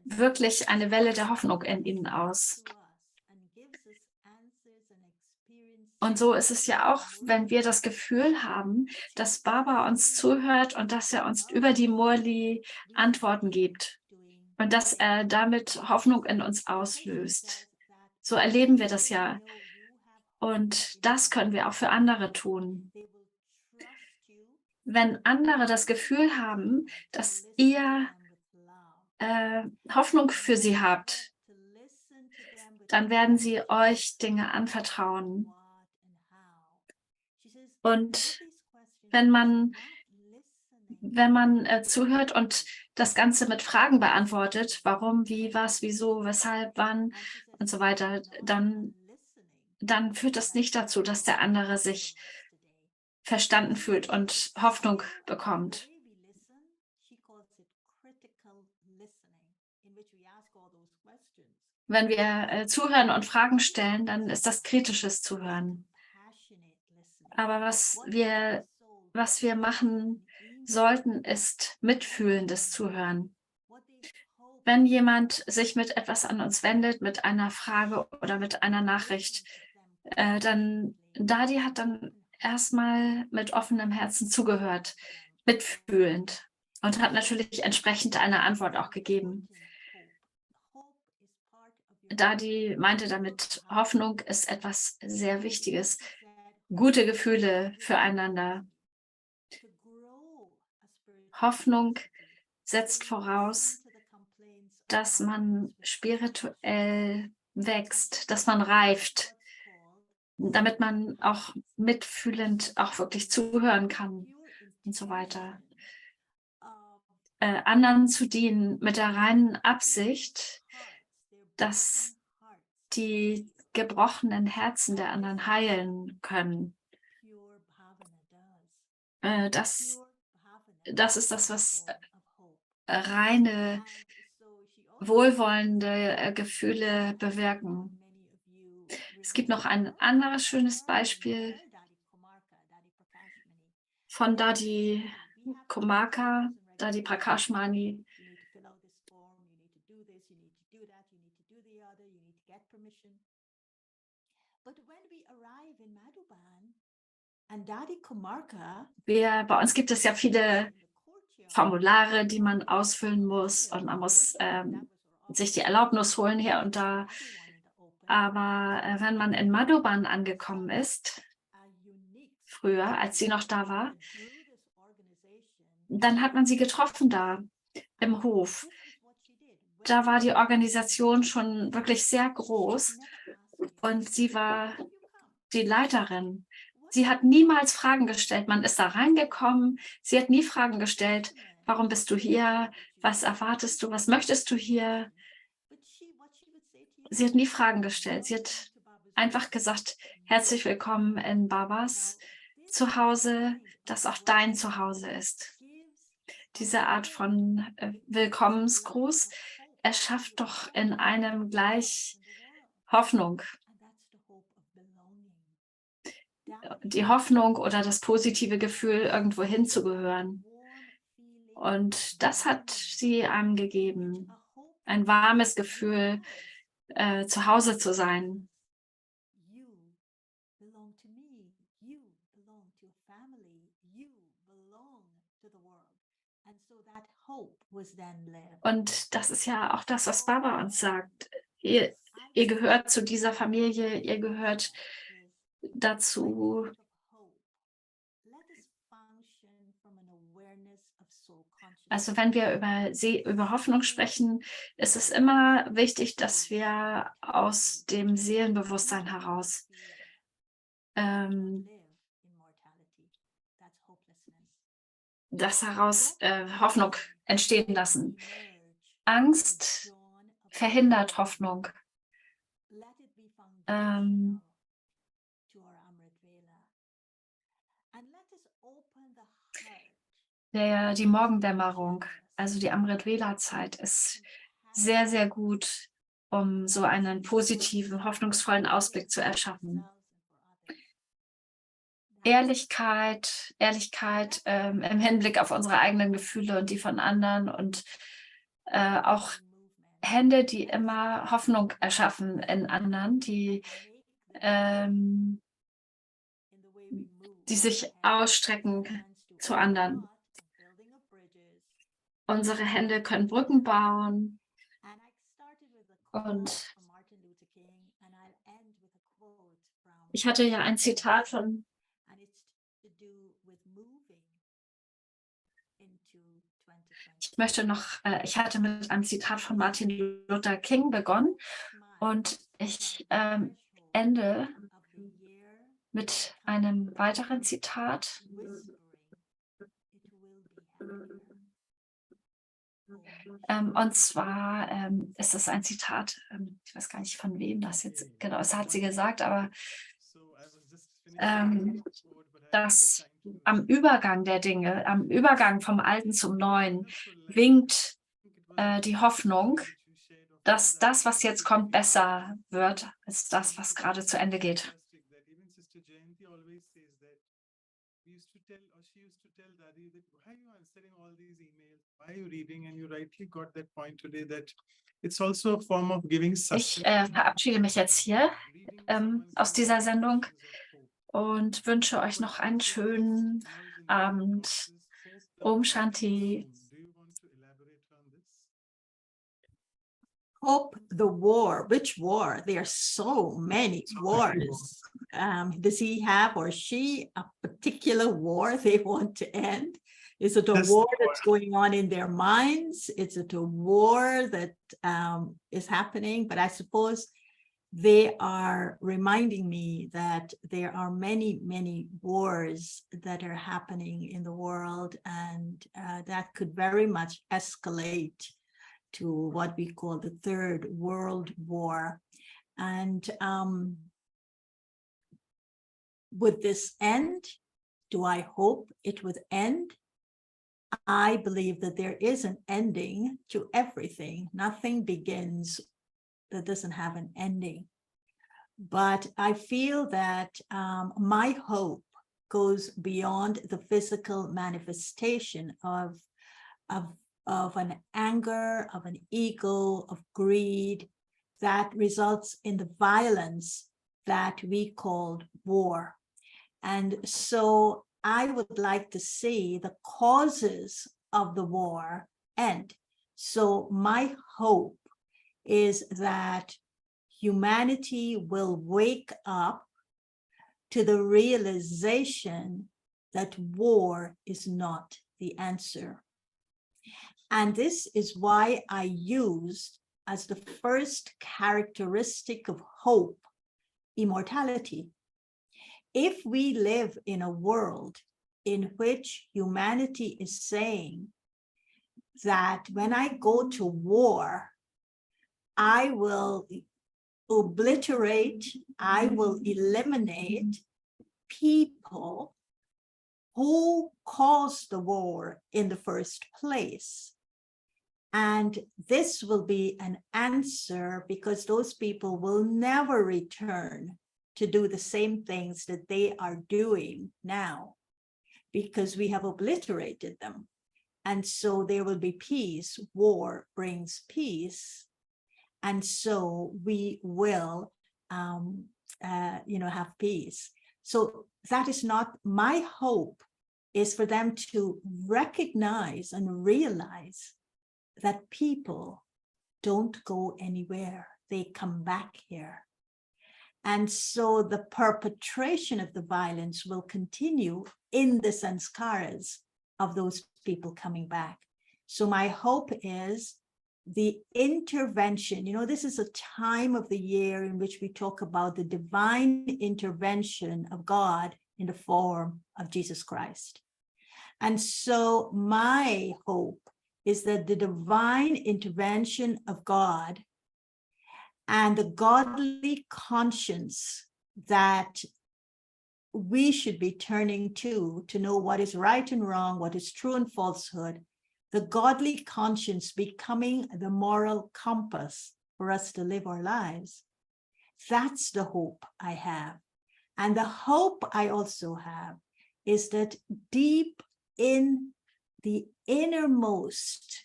wirklich eine Welle der Hoffnung in ihnen aus. Und so ist es ja auch, wenn wir das Gefühl haben, dass Baba uns zuhört und dass er uns über die Murli Antworten gibt und dass er damit Hoffnung in uns auslöst. So erleben wir das ja. Und das können wir auch für andere tun. Wenn andere das Gefühl haben, dass ihr Hoffnung für sie habt, dann werden sie euch Dinge anvertrauen. Und wenn man zuhört und das Ganze mit Fragen beantwortet, warum, wie, was, wieso, weshalb, wann und so weiter, dann führt das nicht dazu, dass der andere sich verstanden fühlt und Hoffnung bekommt. Wenn wir zuhören und Fragen stellen, dann ist das kritisches Zuhören. Aber was wir machen sollten, ist mitfühlendes Zuhören. Wenn jemand sich mit etwas an uns wendet, mit einer Frage oder mit einer Nachricht, dann Dadi hat dann erstmal mit offenem Herzen zugehört, mitfühlend und hat natürlich entsprechend eine Antwort auch gegeben. Dadi meinte damit, Hoffnung ist etwas sehr Wichtiges, gute Gefühle füreinander. Hoffnung setzt voraus, dass man spirituell wächst, dass man reift. damit man auch mitfühlend auch wirklich zuhören kann und so weiter. Anderen zu dienen mit der reinen Absicht, dass die gebrochenen Herzen der anderen heilen können. Das ist das, was reine, wohlwollende Gefühle bewirken. Es gibt noch ein anderes schönes Beispiel von Dadi Komaka, Dadi Prakashmani. Bei uns gibt es ja viele Formulare, die man ausfüllen muss, und man muss sich die Erlaubnis holen hier und da. Aber wenn man in Madhuban angekommen ist, früher, als sie noch da war, dann hat man sie getroffen da im Hof. Da war die Organisation schon wirklich sehr groß und sie war die Leiterin. Sie hat niemals Fragen gestellt. Man ist da reingekommen. Sie hat nie Fragen gestellt. Warum bist du hier? Was erwartest du? Was möchtest du hier? Sie hat nie Fragen gestellt. Sie hat einfach gesagt, herzlich willkommen in Babas Zuhause, das auch dein Zuhause ist. Diese Art von Willkommensgruß erschafft doch in einem gleich Hoffnung. Die Hoffnung oder das positive Gefühl, irgendwo hinzugehören. Und das hat sie einem gegeben. Ein warmes Gefühl, zu Hause zu sein. Und das ist ja auch das, was Baba uns sagt. Ihr gehört zu dieser Familie, ihr gehört dazu. Also wenn wir über Hoffnung sprechen, ist es immer wichtig, dass wir aus dem Seelenbewusstsein heraus Hoffnung entstehen lassen. Angst verhindert Hoffnung. Die Morgendämmerung, also die Amrit-Vela-Zeit, ist sehr, sehr gut, um so einen positiven, hoffnungsvollen Ausblick zu erschaffen. Ehrlichkeit im Hinblick auf unsere eigenen Gefühle und die von anderen und auch Hände, die immer Hoffnung erschaffen in anderen, die sich ausstrecken zu anderen. Unsere Hände können Brücken bauen. Und ich hatte ja ein Zitat von ich hatte mit einem Zitat von Martin Luther King begonnen und ich ende mit einem weiteren Zitat. Und zwar ist es ein Zitat, ich weiß gar nicht, von wem das jetzt genau ist, hat sie gesagt, aber dass am Übergang der Dinge, am Übergang vom Alten zum Neuen winkt die Hoffnung, dass das, was jetzt kommt, besser wird als das, was gerade zu Ende geht. Ich verabschiede mich jetzt hier aus dieser Sendung und wünsche euch noch einen schönen Abend. Om Shanti. Hope the war. Which war? There are so many wars. Does he have or she a particular war they want to end? Is it a war that's going on in their minds? Is it a war that is happening? But I suppose they are reminding me that there are many, many wars that are happening in the world, and that could very much escalate to what we call the Third World War. And would this end? Do I hope it would end? I believe that there is an ending to everything. Nothing begins that doesn't have an ending. But I feel that my hope goes beyond the physical manifestation of an anger, of an ego, of greed that results in the violence that we called war. And so I would like to see the causes of the war end. So my hope is that humanity will wake up to the realization that war is not the answer. And this is why I used as the first characteristic of hope, immortality. If we live in a world in which humanity is saying that when I go to war, I will obliterate, I will eliminate people who caused the war in the first place. And this will be an answer because those people will never return to do the same things that they are doing now, because we have obliterated them. And so there will be peace. War brings peace. And so we will, have peace. So that is not my hope, is for them to recognize and realize that people don't go anywhere. They come back here. And so the perpetration of the violence will continue in the sanskaras of those people coming back. So my hope is the intervention. This is a time of the year in which we talk about the divine intervention of God in the form of Jesus Christ. And so my hope is that the divine intervention of God and the godly conscience that we should be turning to know what is right and wrong, what is true and falsehood, the godly conscience becoming the moral compass for us to live our lives. That's the hope I have. And the hope I also have is that deep in the innermost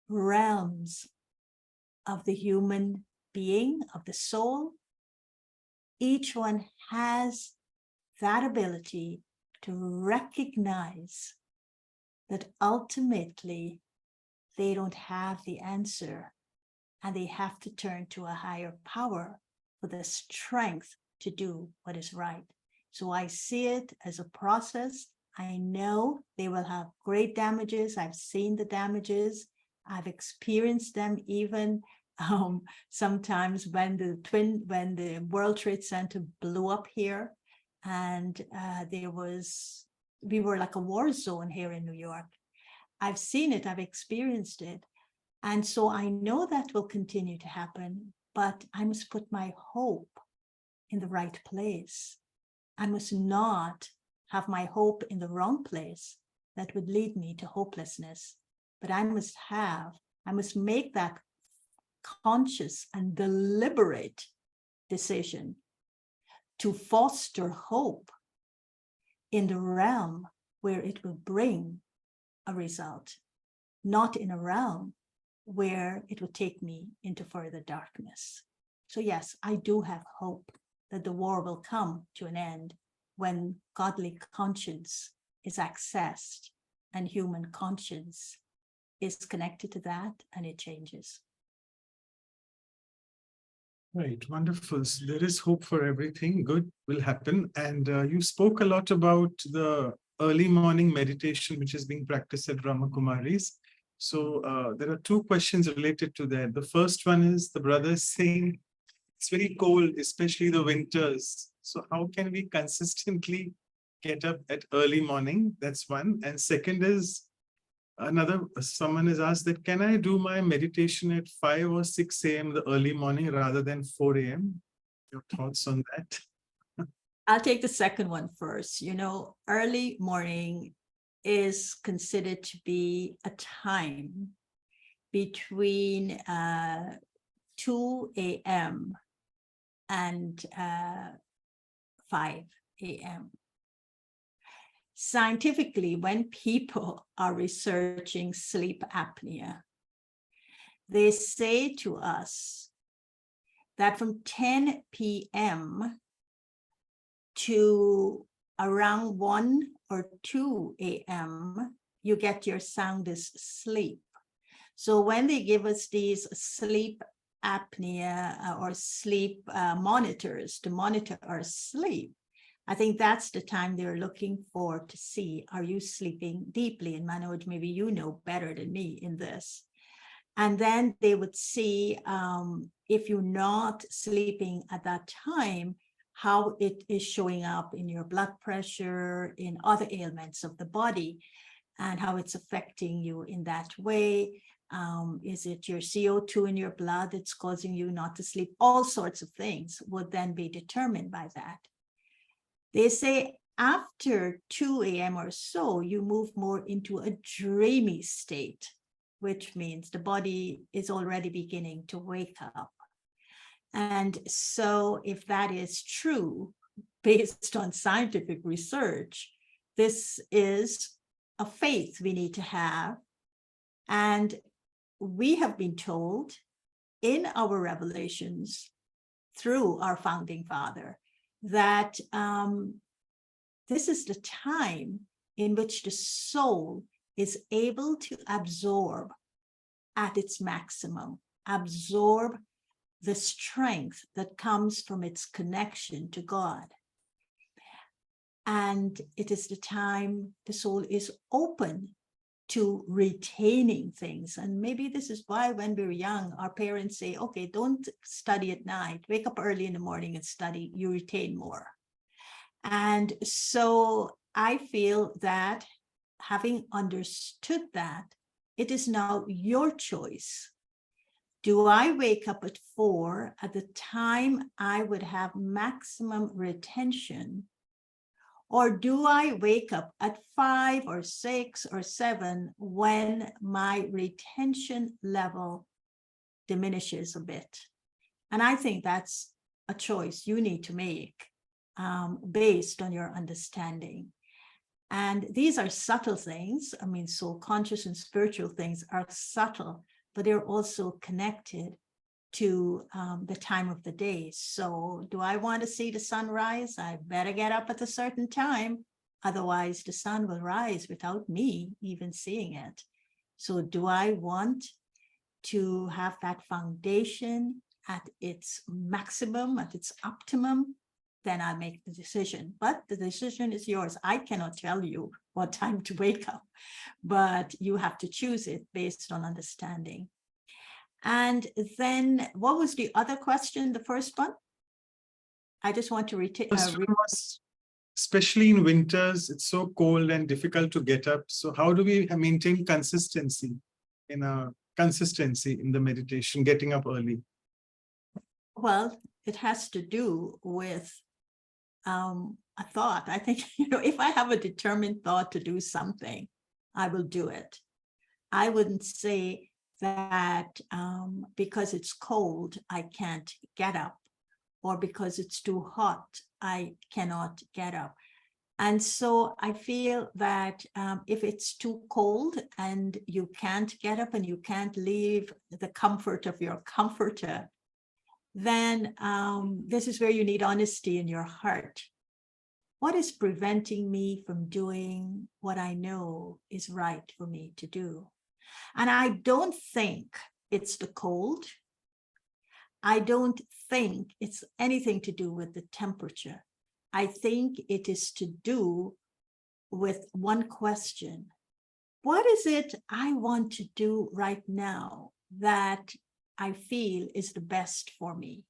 realms of the human being, of the soul, each one has that ability to recognize that ultimately they don't have the answer and they have to turn to a higher power for the strength to do what is right. So I see it as a process. I know they will have great damages. I've seen the damages. I've experienced them even sometimes when the World Trade Center blew up here, and we were like a war zone here in New York. I've seen it, I've experienced it. And so I know that will continue to happen, but I must put my hope in the right place. I must not have my hope in the wrong place that would lead me to hopelessness. But I must make that conscious and deliberate decision to foster hope in the realm where it will bring a result, not in a realm where it would take me into further darkness. So yes, I do have hope that the war will come to an end when godly conscience is accessed and human conscience is connected to that, and it changes. Right, wonderful. So there is hope for everything. Good will happen. And you spoke a lot about the early morning meditation, which is being practiced at Brahmakumari's. So there are two questions related to that. The first one is, the brother is saying it's very cold, especially the winters. So how can we consistently get up at early morning? That's one. And second is someone has asked that, can I do my meditation at 5 or 6 a.m. the early morning rather than 4 a.m.? Your thoughts on that? I'll take the second one first. You know, early morning is considered to be a time between 2 a.m. and 5 a.m. Scientifically, when people are researching sleep apnea, they say to us that from 10 p.m. to around 1 or 2 a.m., you get your soundest sleep. So when they give us these sleep apnea or sleep monitors to monitor our sleep, I think that's the time they're looking for to see, are you sleeping deeply? And Manoj, maybe you know better than me in this. And then they would see if you're not sleeping at that time, how it is showing up in your blood pressure, in other ailments of the body, and how it's affecting you in that way. Is it your CO2 in your blood that's causing you not to sleep? All sorts of things would then be determined by that. They say after 2 a.m. or so, you move more into a dreamy state, which means the body is already beginning to wake up. And so if that is true, based on scientific research, this is a faith we need to have. And we have been told in our revelations through our founding father that this is the time in which the soul is able to absorb at its maximum, absorb the strength that comes from its connection to God. And it is the time the soul is open to retaining things. And maybe this is why when we're young, our parents say, okay, don't study at night, wake up early in the morning and study, you retain more. And so I feel that having understood that, it is now your choice. Do I wake up at 4 at the time I would have maximum retention? Or do I wake up at 5 or 6 or 7 when my retention level diminishes a bit? And I think that's a choice you need to make based on your understanding. And these are subtle things. I mean, so conscious and spiritual things are subtle, but they're also connected to the time of the day. So do I want to see the sun rise? I better get up at a certain time. Otherwise, the sun will rise without me even seeing it. So do I want to have that foundation at its maximum, at its optimum? Then I'll make the decision. But the decision is yours. I cannot tell you what time to wake up, but you have to choose it based on understanding. And then what was the other question, the first one? I just want to especially in winters, it's so cold and difficult to get up. So how do we maintain consistency in the meditation, getting up early? Well, it has to do with a thought. I think, if I have a determined thought to do something, I will do it. I wouldn't say that because it's cold, I can't get up, or because it's too hot, I cannot get up. And so I feel that if it's too cold and you can't get up and you can't leave the comfort of your comforter, then this is where you need honesty in your heart. What is preventing me from doing what I know is right for me to do? And I don't think it's the cold. I don't think it's anything to do with the temperature. I think it is to do with one question. What is it I want to do right now that I feel is the best for me?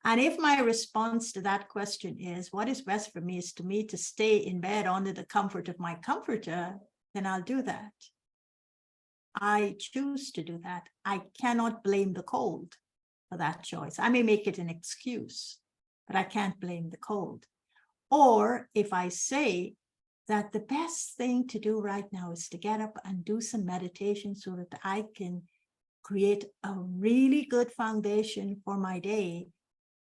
And if my response to that question is, what is best for me is to me to stay in bed under the comfort of my comforter, then I'll do that. I choose to do that. I cannot blame the cold for that choice. I may make it an excuse, but I can't blame the cold. Or if I say that the best thing to do right now is to get up and do some meditation so that I can create a really good foundation for my day,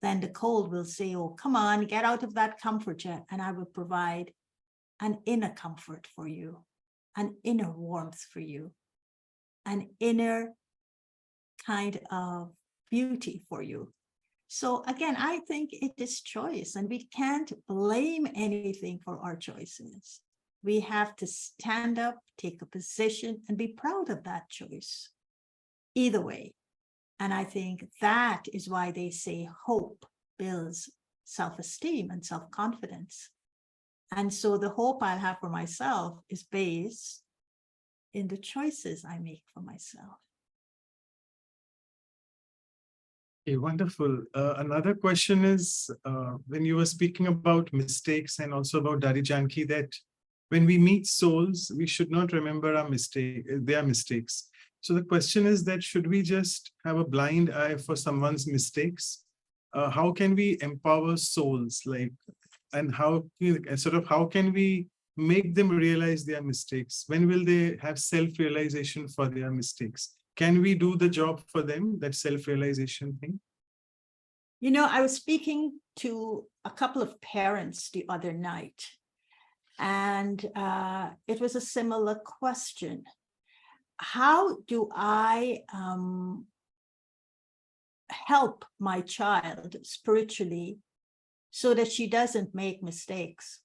then the cold will say, oh, come on, get out of that comforter, and I will provide an inner comfort for you, an inner warmth for you, an inner kind of beauty for you. So again, I think it is choice, and we can't blame anything for our choices. We have to stand up, take a position, and be proud of that choice. Either way. And I think that is why they say hope builds self-esteem and self-confidence. And so the hope I'll have for myself is based in the choices I make for myself. Okay, wonderful. Another question is, when you were speaking about mistakes and also about Daddy Janki, that when we meet souls, we should not remember their mistakes. So the question is that should we just have a blind eye for someone's mistakes? How can we empower souls, and how can we make them realize their mistakes? When will they have self-realization for their mistakes? Can we do the job for them, that self-realization thing? You know, I was speaking to a couple of parents the other night, and it was a similar question. How do I help my child spiritually so that she doesn't make mistakes?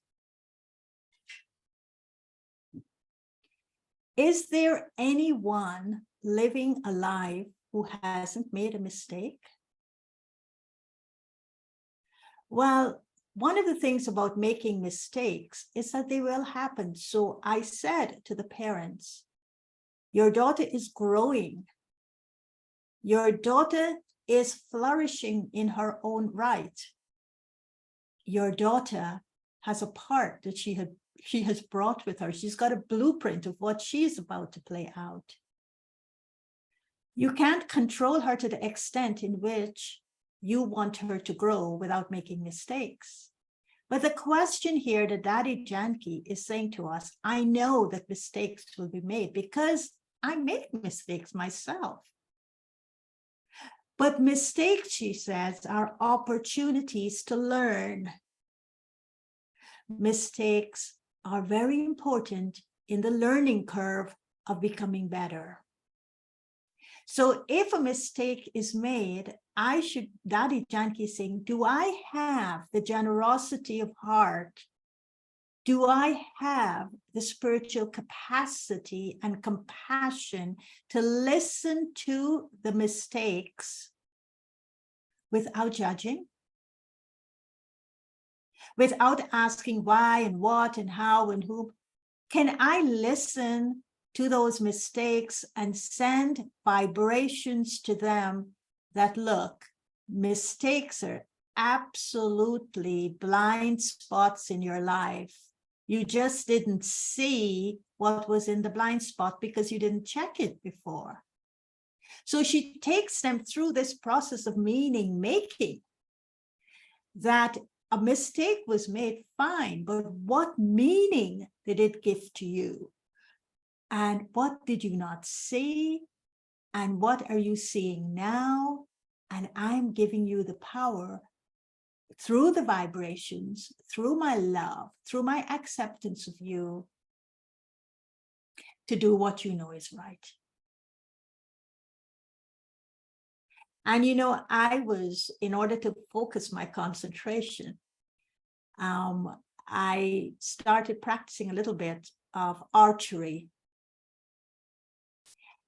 Is there anyone living alive who hasn't made a mistake? Well, one of the things about making mistakes is that they will happen. So I said to the parents, your daughter is growing. Your daughter is flourishing in her own right. Your daughter has a part that she has brought with her. She's got a blueprint of what she's about to play out. You can't control her to the extent in which you want her to grow without making mistakes. But the question here that Daddy Janki is saying to us, I know that mistakes will be made because I make mistakes myself. But mistakes, she says, are opportunities to learn. Mistakes are very important in the learning curve of becoming better. So if a mistake is made, Daddy Janki is saying, do I have the generosity of heart? Do I have the spiritual capacity and compassion to listen to the mistakes without judging? Without asking why and what and how and who? Can I listen to those mistakes and send vibrations to them that, look, mistakes are absolutely blind spots in your life. You just didn't see what was in the blind spot because you didn't check it before. So she takes them through this process of meaning making, that a mistake was made, fine, but what meaning did it give to you? And what did you not see? And what are you seeing now? And I'm giving you the power through the vibrations, through my love, through my acceptance of you, to do what you know is right. And, you know, in order to focus my concentration, I started practicing a little bit of archery.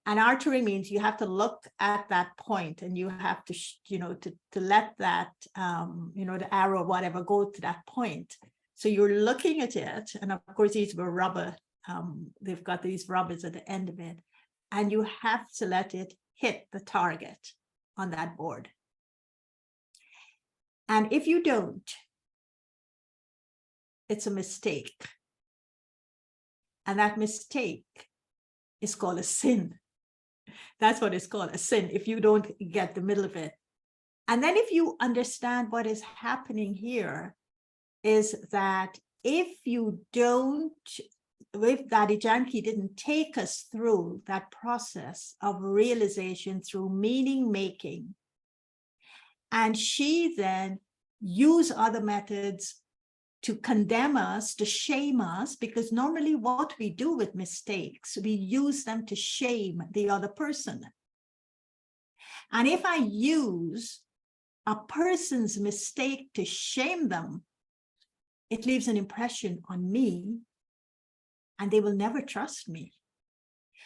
And archery means you have to look at that point and you have to, to let that, the arrow, whatever, go to that point. So you're looking at it. And of course, these were rubber. They've got these rubbers at the end of it. And you have to let it hit the target on that board. And if you don't, it's a mistake. And that mistake is called a sin. That's what it's called, a sin, if you don't get the middle of it. And then if you understand what is happening here, is that if Daddy Janki didn't take us through that process of realization through meaning making, and she then used other methods to condemn us, to shame us, because normally what we do with mistakes, we use them to shame the other person. And if I use a person's mistake to shame them, it leaves an impression on me, and they will never trust me.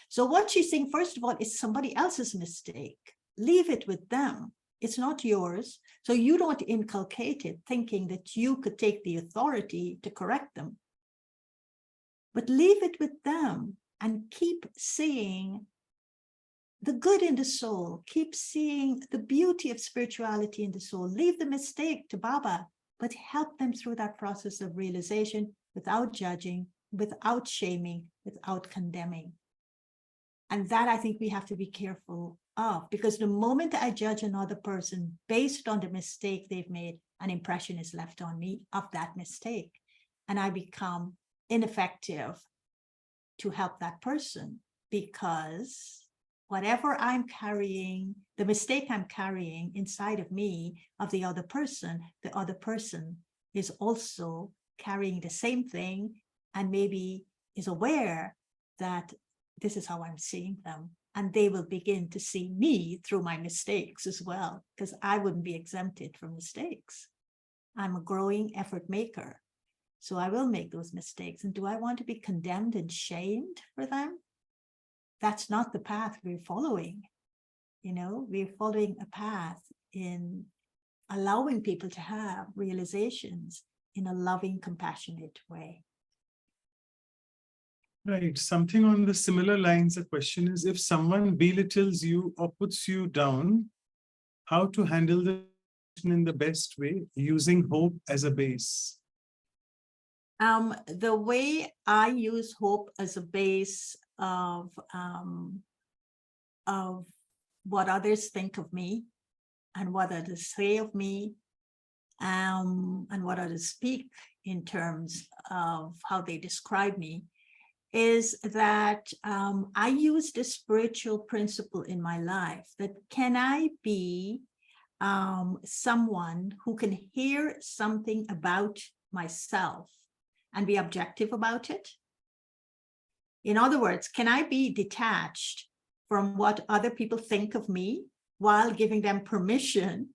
So what she's saying, first of all, is somebody else's mistake. Leave it with them. It's not yours. So you don't inculcate it thinking that you could take the authority to correct them. But leave it with them and keep seeing the good in the soul. Keep seeing the beauty of spirituality in the soul. Leave the mistake to Baba, but help them through that process of realization without judging, without shaming, without condemning. And that I think we have to be careful of, because the moment I judge another person based on the mistake they've made, an impression is left on me of that mistake. And I become ineffective to help that person, because whatever I'm carrying, the mistake I'm carrying inside of me of the other person is also carrying the same thing, and maybe is aware that this is how I'm seeing them. And they will begin to see me through my mistakes as well, because I wouldn't be exempted from mistakes. I'm a growing effort maker. So I will make those mistakes. And do I want to be condemned and shamed for them? That's not the path we're following. You know, we're following a path in allowing people to have realizations in a loving, compassionate way. Right. Something on the similar lines, the question is, if someone belittles you or puts you down, how to handle the situation in the best way, using hope as a base? The way I use hope as a base of what others think of me and what others say of me, and what others speak in terms of how they describe me, is that I use this spiritual principle in my life, that can I be someone who can hear something about myself and be objective about it? In other words, can I be detached from what other people think of me while giving them permission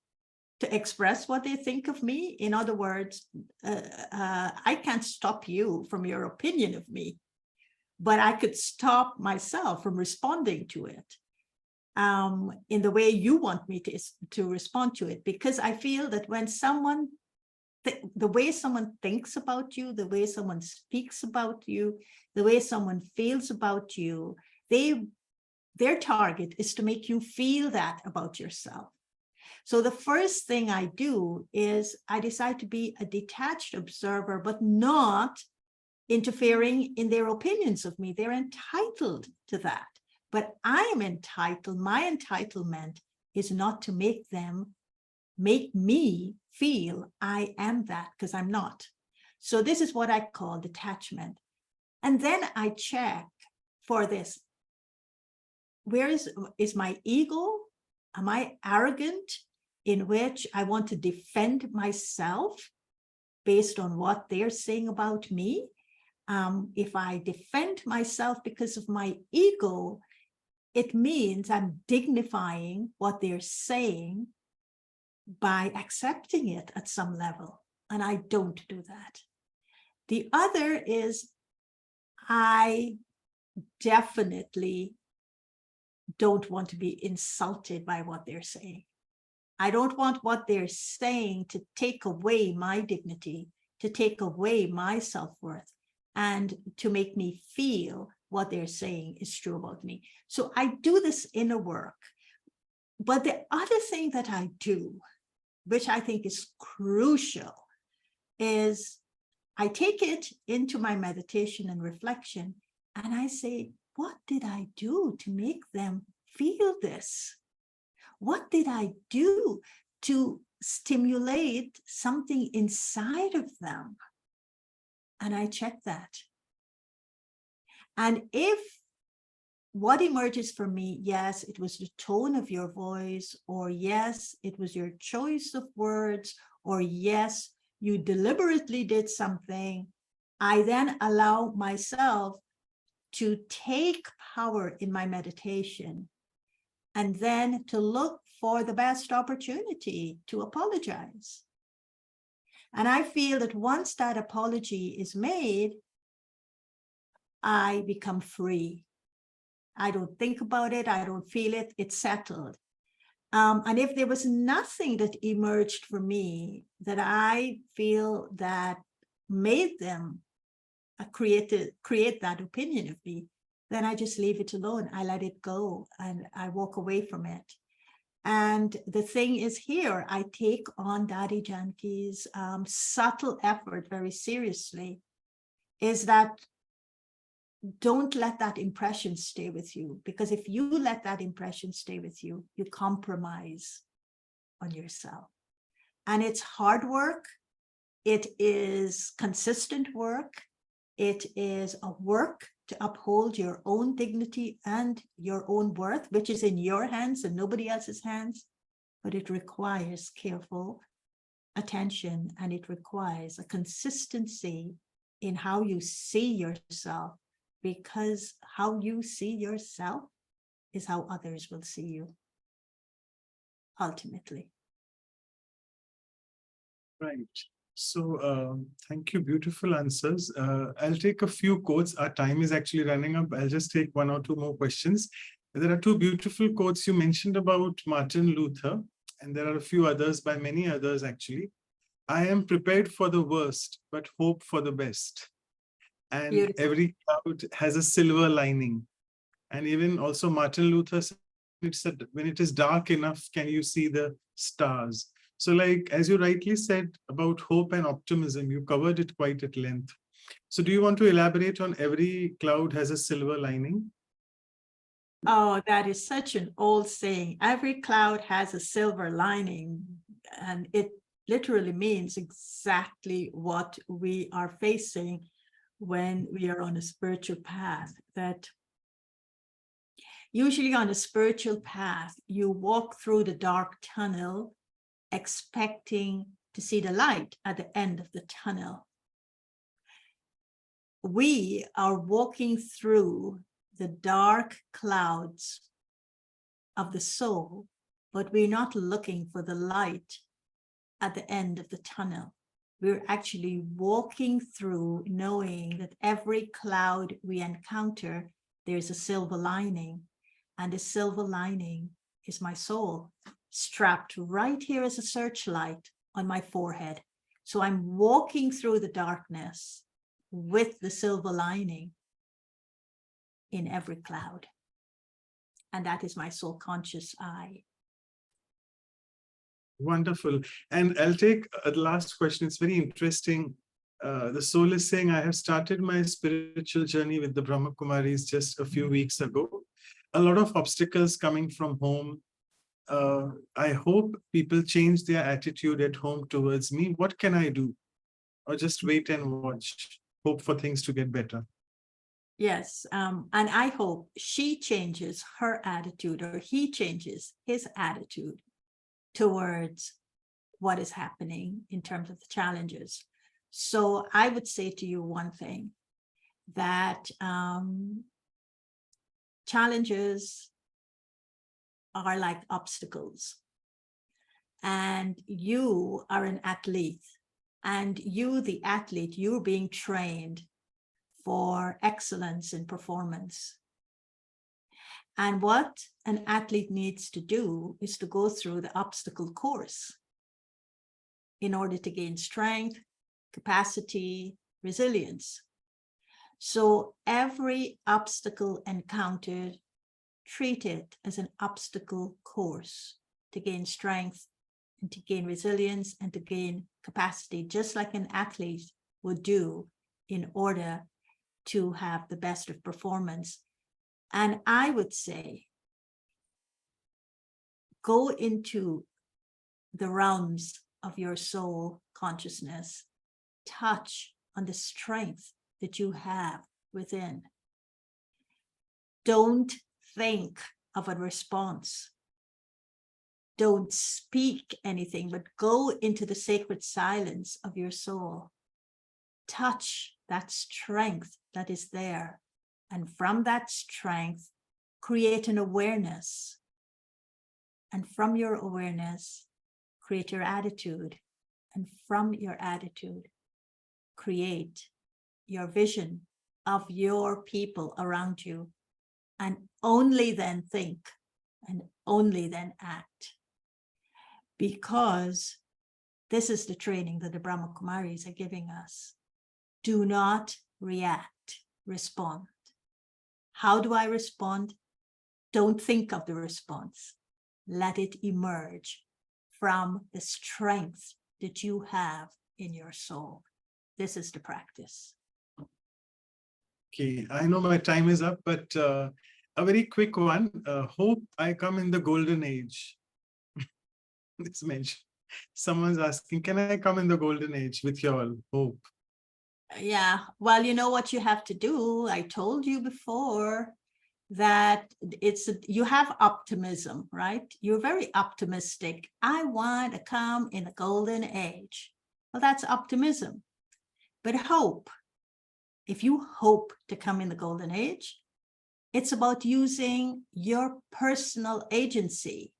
to express what they think of me? In other words, I can't stop you from your opinion of me, but I could stop myself from responding to it in the way you want me to respond to it. Because I feel that when someone, the way someone thinks about you, the way someone speaks about you, the way someone feels about you, their target is to make you feel that about yourself. So the first thing I do is I decide to be a detached observer, but not interfering in their opinions of me. They're entitled to that. But I am entitled, my entitlement is not to make me feel I am that, because I'm not. So this is what I call detachment. And then I check for this. Where is my ego? Am I arrogant in which I want to defend myself based on what they're saying about me? If I defend myself because of my ego, it means I'm dignifying what they're saying by accepting it at some level. And I don't do that. The other is I definitely don't want to be insulted by what they're saying. I don't want what they're saying to take away my dignity, to take away my self-worth, and to make me feel what they're saying is true about me. So I do this inner work. But the other thing that I do which I think is crucial, is I take it into my meditation and reflection, and I say, what did I do to make them feel this? What did I do to stimulate something inside of them? And I check that. And if what emerges for me, yes, it was the tone of your voice, or yes, it was your choice of words, or yes, you deliberately did something, I then allow myself to take power in my meditation, and then to look for the best opportunity to apologize. And I feel that once that apology is made, I become free. I don't think about it. I don't feel it. It's settled. And if there was nothing that emerged for me that I feel that made them create that opinion of me, then I just leave it alone. I let it go and I walk away from it. And the thing is here, I take on Daddy Janki's subtle effort very seriously, is that don't let that impression stay with you, because if you let that impression stay with you, you compromise on yourself. And it's hard work. It is consistent work. It is a work to uphold your own dignity and your own worth, which is in your hands and nobody else's hands. But it requires careful attention, and it requires a consistency in how you see yourself, because how you see yourself is how others will see you, ultimately. Right. So thank you. Beautiful answers. I'll take a few quotes. Our time is actually running up. I'll just take one or two more questions. There are two beautiful quotes you mentioned about Martin Luther, and there are a few others by many others actually. I am prepared for the worst, but hope for the best. And Beautiful. every cloud has a silver lining. And even also Martin Luther said, when it is dark enough, can you see the stars? So like, as you rightly said about hope and optimism, you covered it quite at length. So do you want to elaborate on every cloud has a silver lining? Oh, that is such an old saying. Every cloud has a silver lining, and it literally means exactly what we are facing when we are on a spiritual path. That usually on a spiritual path, you walk through the dark tunnel expecting to see the light at the end of the tunnel. We are walking through the dark clouds of the soul, but we're not looking for the light at the end of the tunnel. We're actually walking through knowing that every cloud we encounter, there's a silver lining, and the silver lining is my soul, strapped right here as a searchlight on my forehead. So I'm walking through the darkness with the silver lining in every cloud. And that is my soul conscious eye. Wonderful. And I'll take the last question. It's very interesting. The soul is saying, I have started my spiritual journey with the Brahma Kumaris just a few weeks ago. A lot of obstacles coming from home. I hope people change their attitude at home towards me. What can I do? Or just wait and watch, hope for things to get better? Yes, and I hope she changes her attitude, or he changes his attitude towards what is happening in terms of the challenges. So I would say to you one thing, that challenges are like obstacles, and you are an athlete, and you, the athlete, you're being trained for excellence in performance. And what an athlete needs to do is to go through the obstacle course in order to gain strength, capacity, resilience. So every obstacle encountered, treat it as an obstacle course to gain strength, and to gain resilience and to gain capacity, just like an athlete would do in order to have the best of performance. And I would say, go into the realms of your soul consciousness, touch on the strength that you have within. Don't think of a response. Don't speak anything, but go into the sacred silence of your soul. Touch that strength that is there. And from that strength, create an awareness. And from your awareness, create your attitude. And from your attitude, create your vision of your people around you. And only then think, and only then act. Because this is the training that the Brahma Kumaris are giving us. Do not react, respond. How do I respond? Don't think of the response. Let it emerge from the strength that you have in your soul. This is the practice. Okay, I know my time is up, but a very quick one. Hope I come in the golden age. It's mentioned. Someone's asking, can I come in the golden age with your hope? Yeah, well, you know what you have to do. I told you before that you have optimism, right? You're very optimistic. I want to come in the golden age. Well, that's optimism. But hope, if you hope to come in the golden age, it's about using your personal agency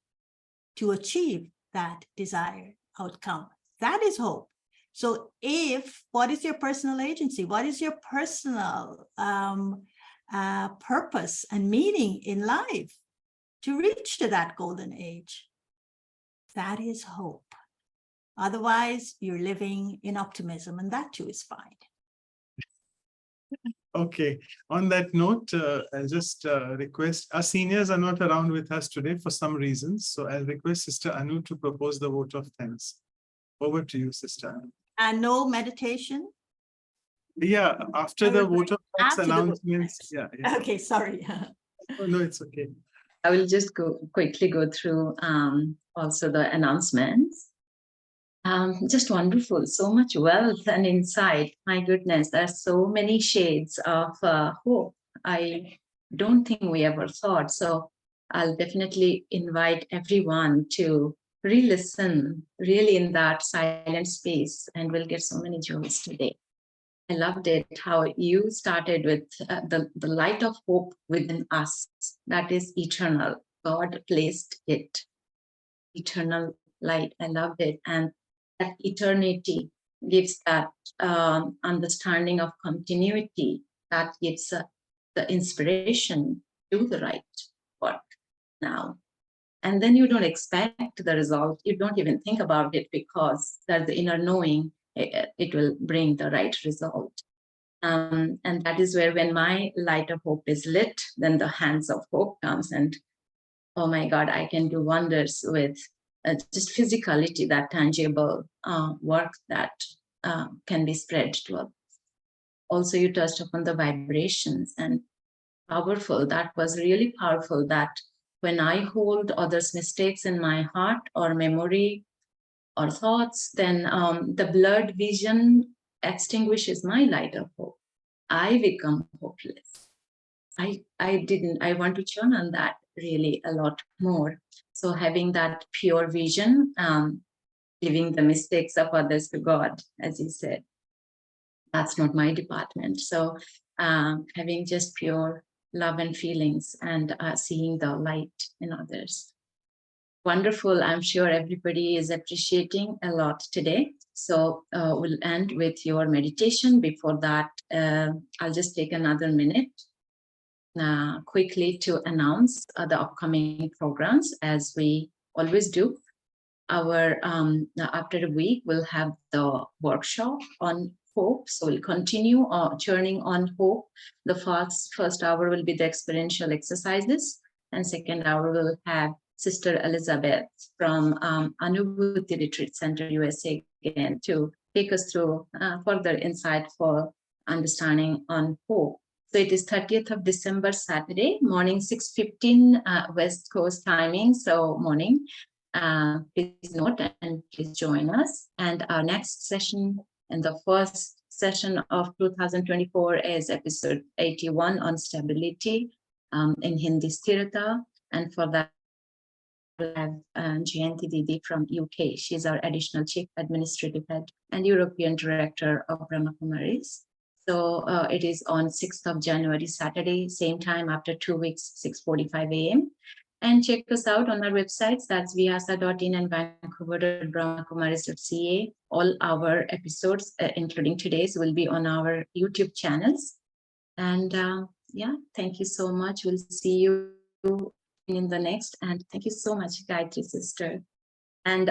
to achieve that desired outcome. That is hope. So what is your personal agency? What is your personal purpose and meaning in life to reach to that golden age? That is hope. Otherwise, you're living in optimism, and that too is fine. Okay, on that note, I'll just request, our seniors are not around with us today for some reasons, so I'll request Sister Anu to propose the vote of thanks. Over to you, Sister Anu. And no meditation? Yeah, after the vote of thanks After the vote of announcements. thanks. Yeah. Okay, sorry. Oh, no, it's okay. I will just quickly go through also the announcements. Just wonderful, so much wealth and insight. My goodness, there's so many shades of hope. I don't think we ever thought. So I'll definitely invite everyone to re-listen really in that silent space, and we'll get so many joys today. I loved it, how you started with the light of hope within us. That is eternal. God placed it. Eternal light. I loved it. And that eternity gives that understanding of continuity, that gives the inspiration to do the right work now. And then you don't expect the result. You don't even think about it, because there's the inner knowing it will bring the right result. And that is where, when my light of hope is lit, then the hands of hope comes, and oh my God, I can do wonders with just physicality, that tangible work that can be spread to others. Also, you touched upon the vibrations, and powerful. That was really powerful, that when I hold others' mistakes in my heart or memory or thoughts, then the blurred vision extinguishes my light of hope. I become hopeless. I want to churn on that really a lot more. So having that pure vision, leaving the mistakes of others to God, as you said, that's not my department. So having just pure love and feelings, and seeing the light in others. Wonderful. I'm sure everybody is appreciating a lot today. So we'll end with your meditation. Before that, I'll just take another minute quickly to announce the upcoming programs, as we always do. Our after a week, we'll have the workshop on hope. So we'll continue churning on hope. The first hour will be the experiential exercises, and second hour will have Sister Elizabeth from Anubhuti Retreat Center, USA, again, to take us through further insightful understanding on hope. So it is 30th of December, Saturday, morning 6:15 West Coast timing. So morning, please note and please join us. And our next session and the first session of 2024 is episode 81 on stability in Hindi Sthirata. And for that, we have Jayanti Didi from UK. She's our additional chief administrative head and European director of Brahma Kumaris. So it is on 6th of January, Saturday, same time after 2 weeks, 6:45 a.m. And check us out on our websites. That's vyasa.in and vancouver.brahmakumaris.ca. All our episodes, including today's, will be on our YouTube channels. And yeah, thank you so much. We'll see you in the next. And thank you so much, Gayatri sister. And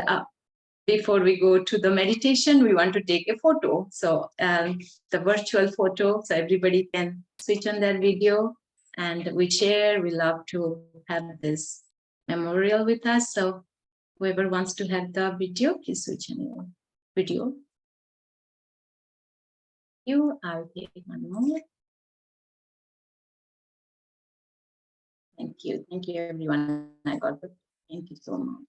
before we go to the meditation, we want to take a photo. So the virtual photo, so everybody can switch on their video and we share. We love to have this memorial with us. So whoever wants to have the video, please switch on your video. I'll take one more. Thank you everyone. I got it. Thank you so much.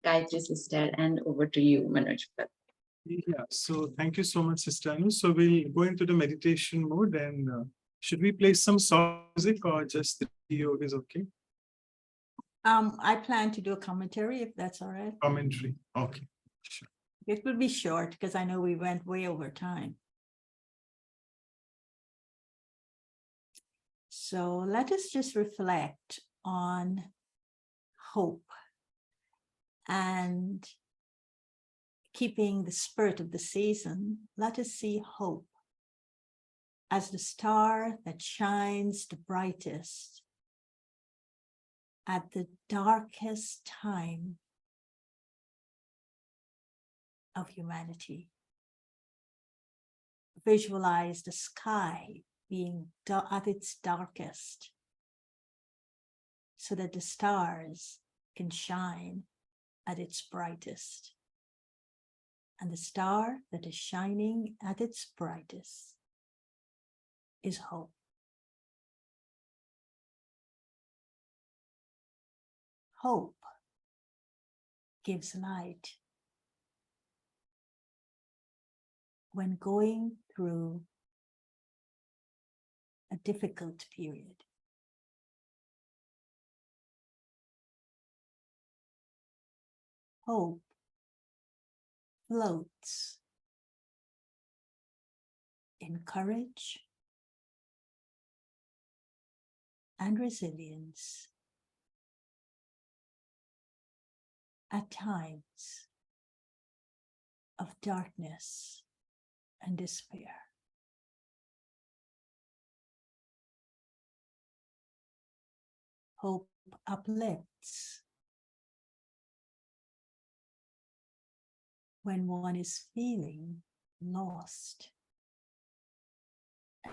Gayatri sister, and over to you, Manoj. Yeah, so thank you so much, Sister Anu. So we'll go into the meditation mode, and should we play some soft music or just the yoga is okay? I plan to do a commentary if that's all right. Commentary, okay. Sure. It will be short because I know we went way over time. So let us just reflect on hope and keeping the spirit of the season. Let us see hope as the star that shines the brightest at the darkest time of humanity. Visualize the sky being at its darkest so that the stars can shine at its brightest. And the star that is shining at its brightest is hope. Hope gives light when going through a difficult period. Hope floats in courage and resilience at times of darkness and despair. Hope uplifts when one is feeling lost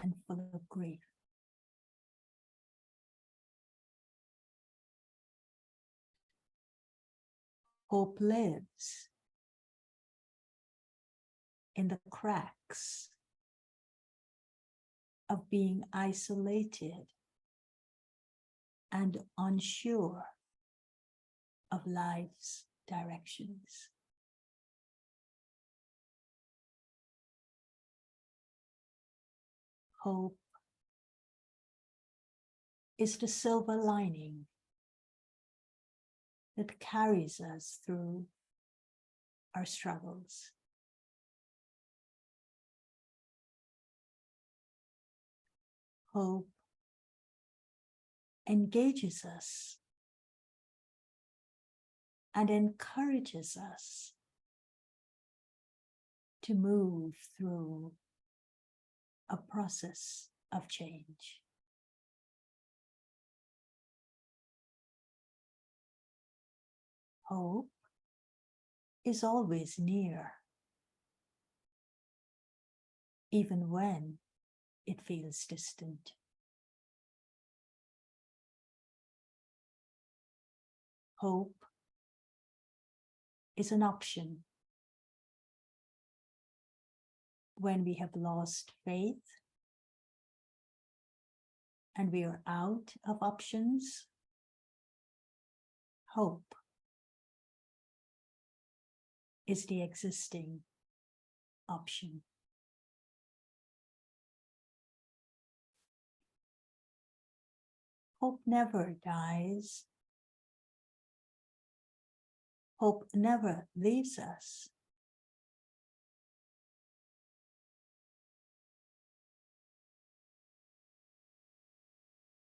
and full of grief. Hope lives in the cracks of being isolated and unsure of life's directions. Hope is the silver lining that carries us through our struggles. Hope engages us and encourages us to move through a process of change. Hope is always near, even when it feels distant. Hope is an option when we have lost faith and we are out of options. Hope is the existing option. Hope never dies. Hope never leaves us.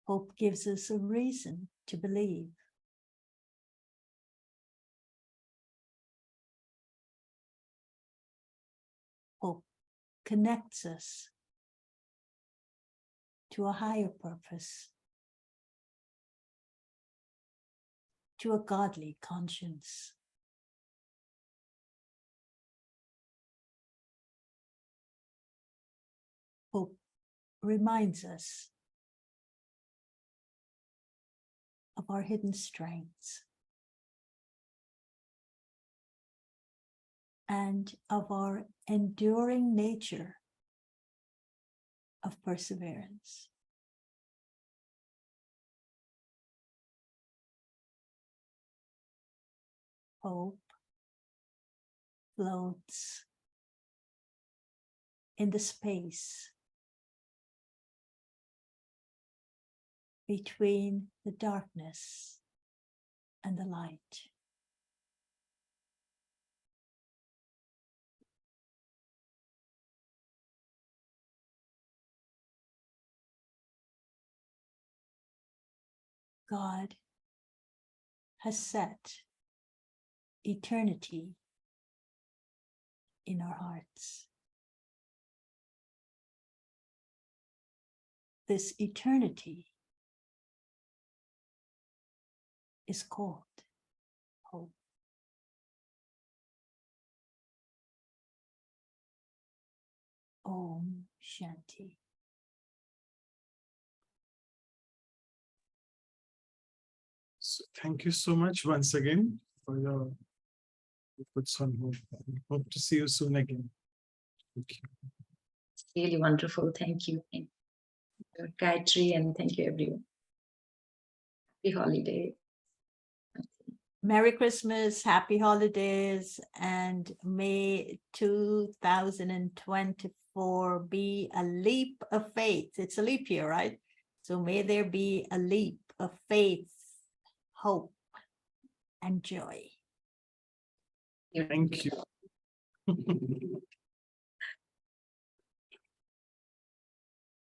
Hope gives us a reason to believe. Hope connects us to a higher purpose, to a godly conscience. Hope reminds us of our hidden strengths and of our enduring nature of perseverance. Hope floats in the space between the darkness and the light. God has set eternity in our hearts. This eternity is called hope. Om Shanti. So thank you so much once again for your inputs on hope. Hope to see you soon again. Thank you. It's really wonderful. Thank you. Thank you, Gayatri, and thank you, everyone. Happy holiday. Merry Christmas, happy holidays, and may 2024 be a leap of faith. It's a leap year, right? So may there be a leap of faith, hope, and joy. Thank you.